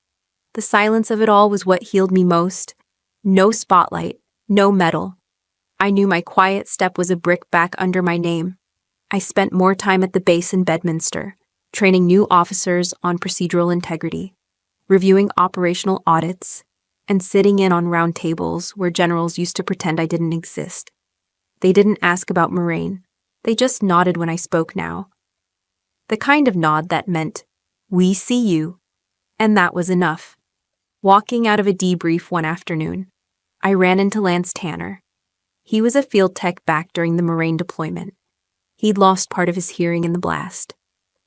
The silence of it all was what healed me most. No spotlight, no medal. I knew my quiet step was a brick back under my name. I spent more time at the base in Bedminster, training new officers on procedural integrity, reviewing operational audits, and sitting in on round tables where generals used to pretend I didn't exist. They didn't ask about Moraine. They just nodded when I spoke now. The kind of nod that meant, "We see you," and that was enough. Walking out of a debrief one afternoon, I ran into Lance Tanner. He was a field tech back during the Moraine deployment. He'd lost part of his hearing in the blast.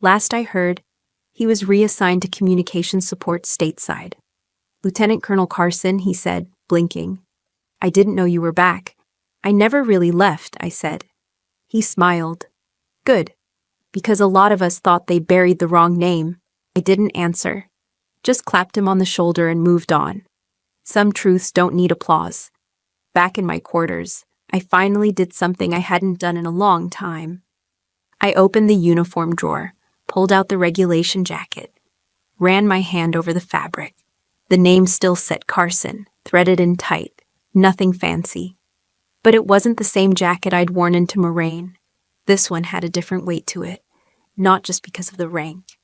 Last I heard, he was reassigned to communications support stateside. "Lieutenant Colonel Carson," he said, blinking. "I didn't know you were back." "I never really left," I said. He smiled. "Good, because a lot of us thought they buried the wrong name." I didn't answer, just clapped him on the shoulder and moved on. Some truths don't need applause. Back in my quarters, I finally did something I hadn't done in a long time. I opened the uniform drawer, pulled out the regulation jacket, ran my hand over the fabric. The name still said Carson, threaded in tight, nothing fancy. But it wasn't the same jacket I'd worn into Moraine. This one had a different weight to it, not just because of the rank,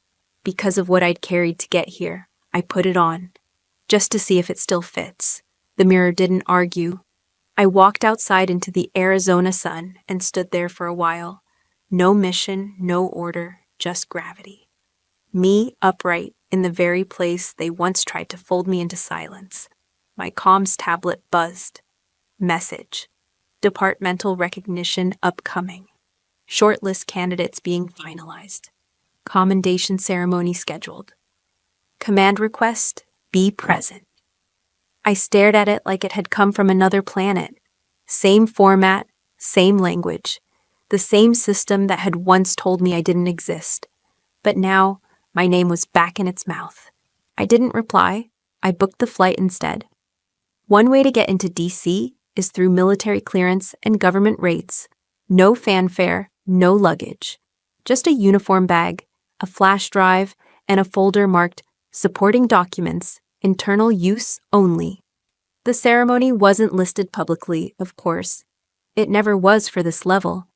because of what I'd carried to get here. I put it on, just to see if it still fits. The mirror didn't argue. I walked outside into the Arizona sun and stood there for a while. No mission, no order, just gravity. Me upright in the very place they once tried to fold me into silence. My comms tablet buzzed. Message. Departmental recognition upcoming. Shortlist candidates being finalized. Commendation ceremony scheduled. Command request, be present. I stared at it like it had come from another planet. Same format, same language. The same system that had once told me I didn't exist. But now, my name was back in its mouth. I didn't reply. I booked the flight instead. One way to get into DC is through military clearance and government rates. No fanfare, no luggage. Just a uniform bag, a flash drive, and a folder marked "Supporting Documents, Internal Use Only." The ceremony wasn't listed publicly, of course. It never was for this level.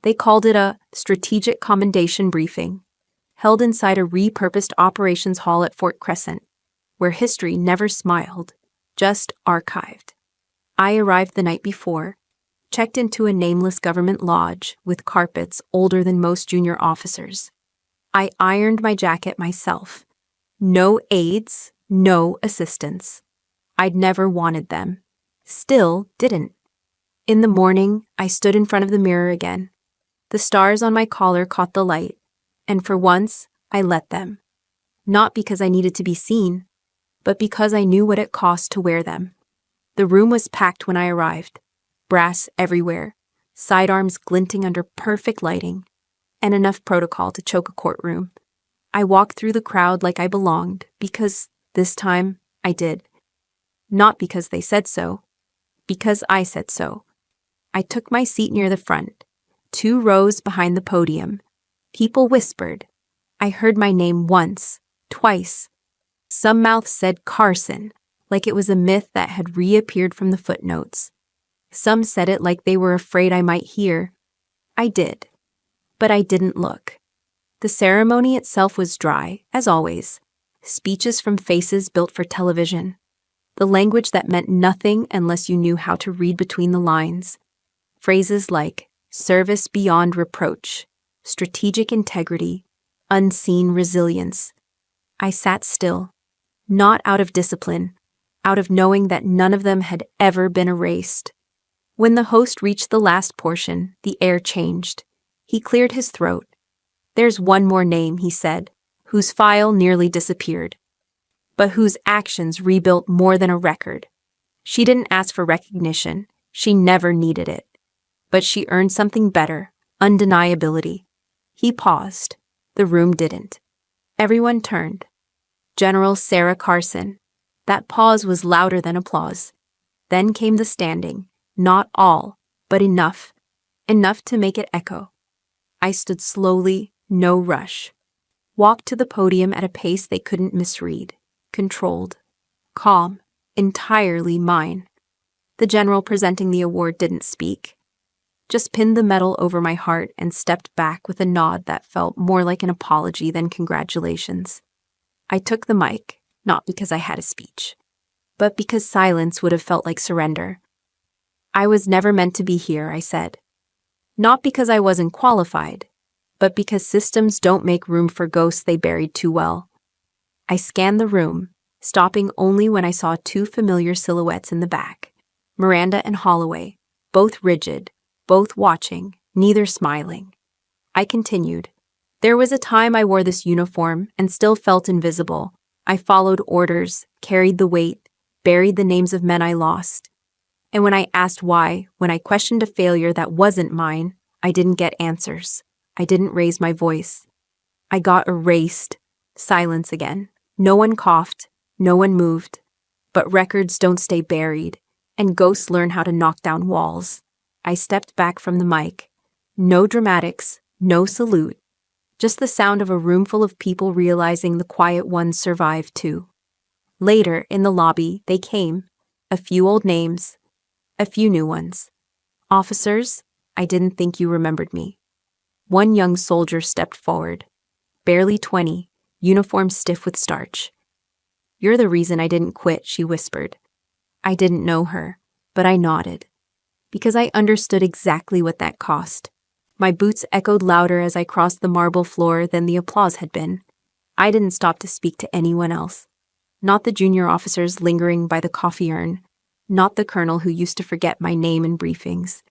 They called it a strategic commendation briefing, held inside a repurposed operations hall at Fort Crescent, where history never smiled, just archived. I arrived the night before, checked into a nameless government lodge with carpets older than most junior officers. I ironed my jacket myself. No aides, no assistants. I'd never wanted them. Still didn't. In the morning, I stood in front of the mirror again. The stars on my collar caught the light, and for once, I let them. Not because I needed to be seen, but because I knew what it cost to wear them. The room was packed when I arrived. Brass everywhere, sidearms glinting under perfect lighting, and enough protocol to choke a courtroom. I walked through the crowd like I belonged, because, this time, I did. Not because they said so, because I said so. I took my seat near the front, 2 rows behind the podium. People whispered. I heard my name once, twice. Some mouths said Carson, like it was a myth that had reappeared from the footnotes. Some said it like they were afraid I might hear. I did. But I didn't look. The ceremony itself was dry, as always. Speeches from faces built for television. The language that meant nothing unless you knew how to read between the lines. Phrases like service beyond reproach, strategic integrity, unseen resilience. I sat still, not out of discipline, out of knowing that none of them had ever been erased. When the host reached the last portion, the air changed. He cleared his throat. There's one more name, he said, whose file nearly disappeared, but whose actions rebuilt more than a record. She didn't ask for recognition. She never needed it. But she earned something better, undeniability. He paused. The room didn't. Everyone turned. General Sarah Carson. That pause was louder than applause. Then came the standing. Not all, but enough. Enough to make it echo. I stood slowly, no rush. Walked to the podium at a pace they couldn't misread. Controlled. Calm. Entirely mine. The general presenting the award didn't speak. Just pinned the medal over my heart and stepped back with a nod that felt more like an apology than congratulations. I took the mic, not because I had a speech, but because silence would have felt like surrender. I was never meant to be here, I said. Not because I wasn't qualified, but because systems don't make room for ghosts they buried too well. I scanned the room, stopping only when I saw two familiar silhouettes in the back, Miranda and Holloway, both rigid, both watching, neither smiling. I continued. There was a time I wore this uniform and still felt invisible. I followed orders, carried the weight, buried the names of men I lost. And when I asked why, when I questioned a failure that wasn't mine, I didn't get answers. I didn't raise my voice. I got erased. Silence again. No one coughed. No one moved. But records don't stay buried, and ghosts learn how to knock down walls. I stepped back from the mic. No dramatics, no salute. Just the sound of a room full of people realizing the quiet ones survived too. Later, in the lobby, they came. A few old names. A few new ones. Officers, I didn't think you remembered me. One young soldier stepped forward. Barely 20, uniform stiff with starch. You're the reason I didn't quit, she whispered. I didn't know her, but I nodded. Because I understood exactly what that cost. My boots echoed louder as I crossed the marble floor than the applause had been. I didn't stop to speak to anyone else. Not the junior officers lingering by the coffee urn. Not the colonel who used to forget my name in briefings.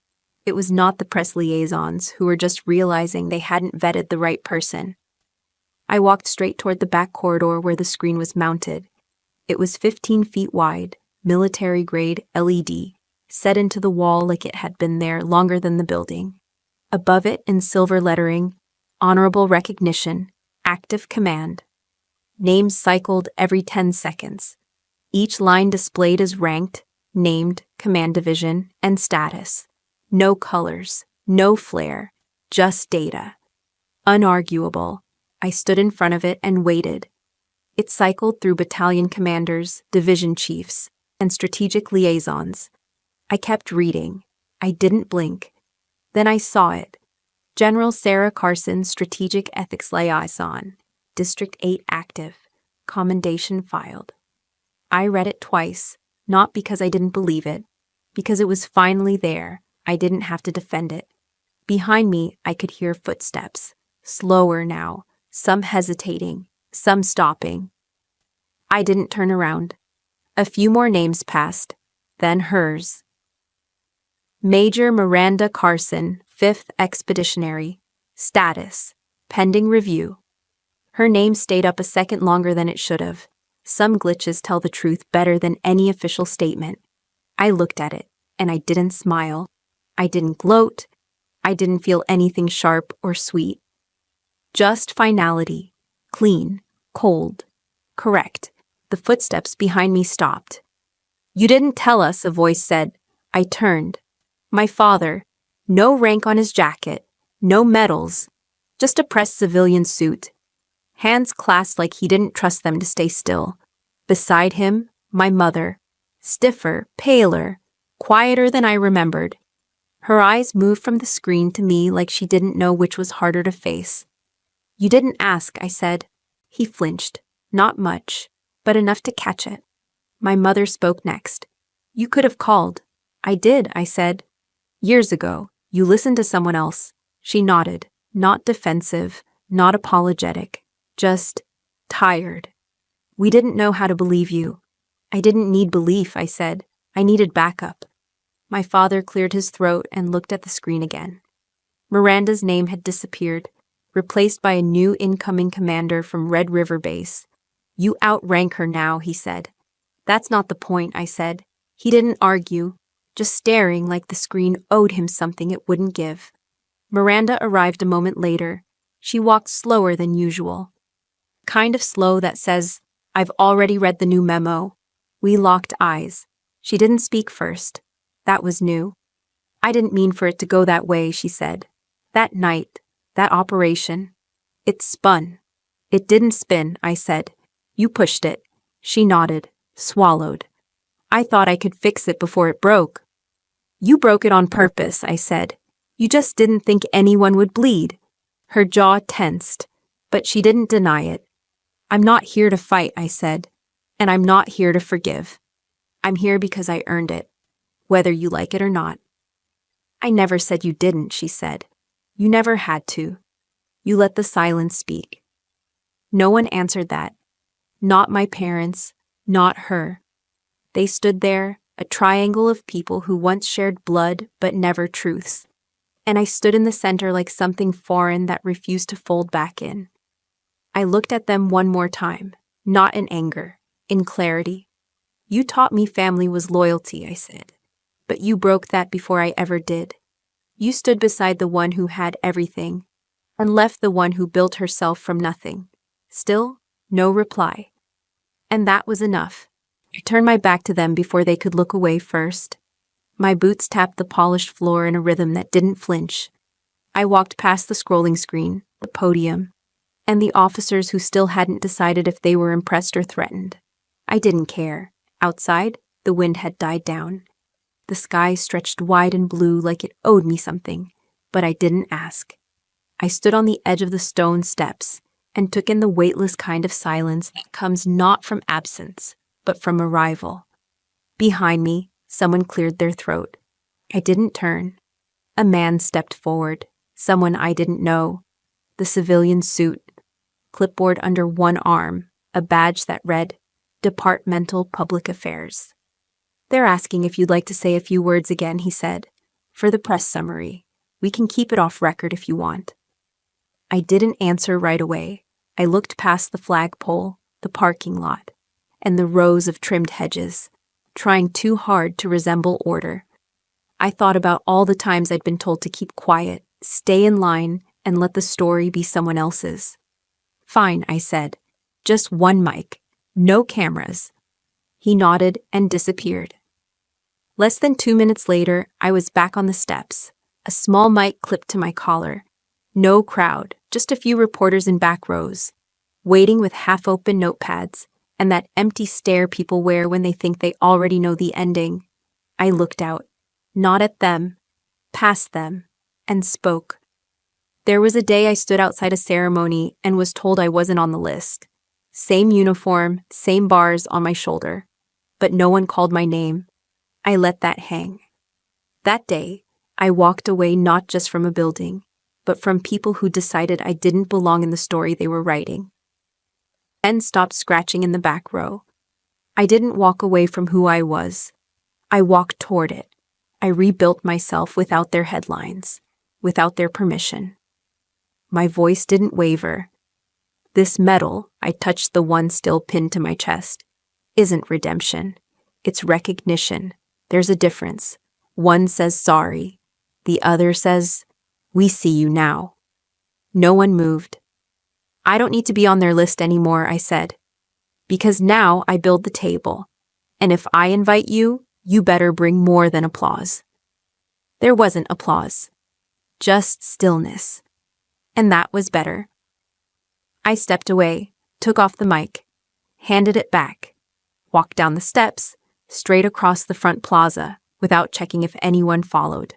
It was not the press liaisons who were just realizing they hadn't vetted the right person. I walked straight toward the back corridor where the screen was mounted. It was 15 feet wide, military-grade LED, set into the wall like it had been there longer than the building. Above it, in silver lettering, honorable recognition, active command. Names cycled every 10 seconds. Each line displayed as ranked, named, command division, and status. No colors, no flair, just data. Unarguable. I stood in front of it and waited. It cycled through battalion commanders, division chiefs, and strategic liaisons. I kept reading. I didn't blink. Then I saw it. General Sarah Carson, Strategic Ethics Liaison, District 8 active, commendation filed. I read it twice, not because I didn't believe it, because it was finally there. I didn't have to defend it. Behind me, I could hear footsteps, slower now, some hesitating, some stopping. I didn't turn around. A few more names passed, then hers. Major Miranda Carson, 5th Expeditionary. Status, pending review. Her name stayed up a second longer than it should have. Some glitches tell the truth better than any official statement. I looked at it, and I didn't smile. I didn't gloat. I didn't feel anything sharp or sweet. Just finality. Clean. Cold. Correct. The footsteps behind me stopped. You didn't tell us, a voice said. I turned. My father. No rank on his jacket. No medals. Just a pressed civilian suit. Hands clasped like he didn't trust them to stay still. Beside him, my mother. Stiffer, paler, quieter than I remembered. Her eyes moved from the screen to me like she didn't know which was harder to face. You didn't ask, I said. He flinched. Not much, but enough to catch it. My mother spoke next. You could have called. I did, I said. Years ago, you listened to someone else. She nodded, not defensive, not apologetic, just tired. We didn't know how to believe you. I didn't need belief, I said. I needed backup. My father cleared his throat and looked at the screen again. Miranda's name had disappeared, replaced by a new incoming commander from Red River Base. You outrank her now, he said. That's not the point, I said. He didn't argue, just staring like the screen owed him something it wouldn't give. Miranda arrived a moment later. She walked slower than usual. Kind of slow that says, "I've already read the new memo." We locked eyes. She didn't speak first. That was new. "I didn't mean for it to go that way," she said. "That night, that operation, it spun." "It didn't spin," I said. "You pushed it." She nodded, swallowed. "I thought I could fix it before it broke." "You broke it on purpose," I said. "You just didn't think anyone would bleed." Her jaw tensed, but she didn't deny it. "I'm not here to fight," I said, "and I'm not here to forgive. I'm here because I earned it, whether you like it or not." "I never said you didn't," she said. "You never had to. You let the silence speak." No one answered that. Not my parents, not her. They stood there, a triangle of people who once shared blood but never truths. And I stood in the center like something foreign that refused to fold back in. I looked at them one more time, not in anger, in clarity. "You taught me family was loyalty," I said. "But you broke that before I ever did. You stood beside the one who had everything, and left the one who built herself from nothing." Still, no reply. And that was enough. I turned my back to them before they could look away first. My boots tapped the polished floor in a rhythm that didn't flinch. I walked past the scrolling screen, the podium, and the officers who still hadn't decided if they were impressed or threatened. I didn't care. Outside, the wind had died down. The sky stretched wide and blue like it owed me something, but I didn't ask. I stood on the edge of the stone steps and took in the weightless kind of silence that comes not from absence, but from arrival. Behind me, someone cleared their throat. I didn't turn. A man stepped forward, someone I didn't know. The civilian suit, clipboard under one arm, a badge that read, Departmental Public Affairs. "They're asking if you'd like to say a few words again," he said. "For the press summary. We can keep it off record if you want." I didn't answer right away. I looked past the flagpole, the parking lot, and the rows of trimmed hedges, trying too hard to resemble order. I thought about all the times I'd been told to keep quiet, stay in line, and let the story be someone else's. "Fine," I said. "Just one mic. No cameras." He nodded and disappeared. Less than 2 minutes later, I was back on the steps, a small mic clipped to my collar. No crowd, just a few reporters in back rows, waiting with half-open notepads, and that empty stare people wear when they think they already know the ending. I looked out, not at them, past them, and spoke. There was a day I stood outside a ceremony and was told I wasn't on the list. Same uniform, same bars on my shoulder, but no one called my name. I let that hang. That day, I walked away not just from a building, but from people who decided I didn't belong in the story they were writing. And stopped scratching in the back row. I didn't walk away from who I was. I walked toward it. I rebuilt myself without their headlines, without their permission. My voice didn't waver. This medal, I touched the one still pinned to my chest, isn't redemption. It's recognition. There's a difference. One says sorry. The other says, "We see you now." No one moved. "I don't need to be on their list anymore," I said. "Because now I build the table. And if I invite you, you better bring more than applause." There wasn't applause. Just stillness. And that was better. I stepped away, took off the mic, handed it back, walked down the steps, straight across the front plaza, without checking if anyone followed.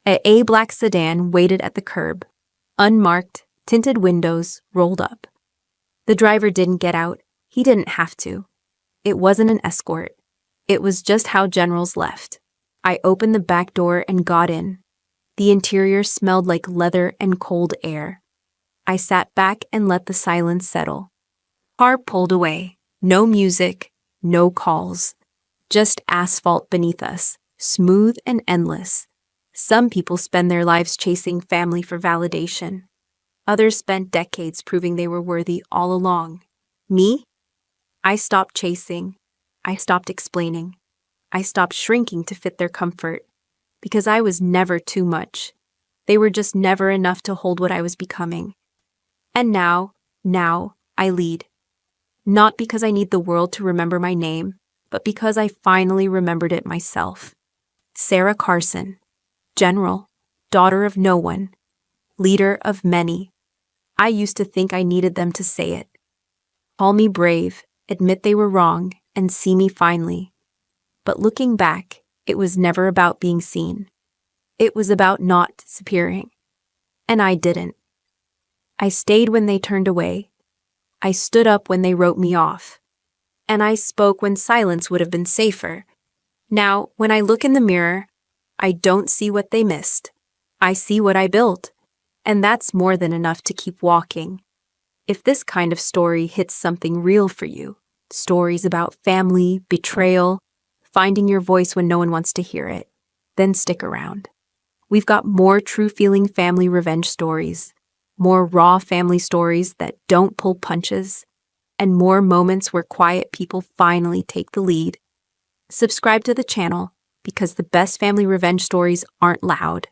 A black sedan waited at the curb, unmarked, tinted windows rolled up. The driver didn't get out. He didn't have to. It wasn't an escort. It was just how generals left. I opened the back door and got in. The interior smelled like leather and cold air. I sat back and let the silence settle. Car pulled away. No music, no calls. Just asphalt beneath us, smooth and endless. Some people spend their lives chasing family for validation. Others spent decades proving they were worthy all along. Me? I stopped chasing. I stopped explaining. I stopped shrinking to fit their comfort. Because I was never too much. They were just never enough to hold what I was becoming. And now, I lead. Not because I need the world to remember my name, but because I finally remembered it myself. Sarah Carson, General, daughter of no one, leader of many. I used to think I needed them to say it. Call me brave, admit they were wrong, and see me finally. But looking back, it was never about being seen. It was about not disappearing. And I didn't. I stayed when they turned away. I stood up when they wrote me off. And I spoke when silence would have been safer. Now, when I look in the mirror, I don't see what they missed. I see what I built. And that's more than enough to keep walking. If this kind of story hits something real for you, stories about family, betrayal, finding your voice when no one wants to hear it, then stick around. We've got more true-feeling family revenge stories, more raw family stories that don't pull punches, and more moments where quiet people finally take the lead. Subscribe to the channel because the best family revenge stories aren't loud.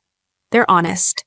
They're honest.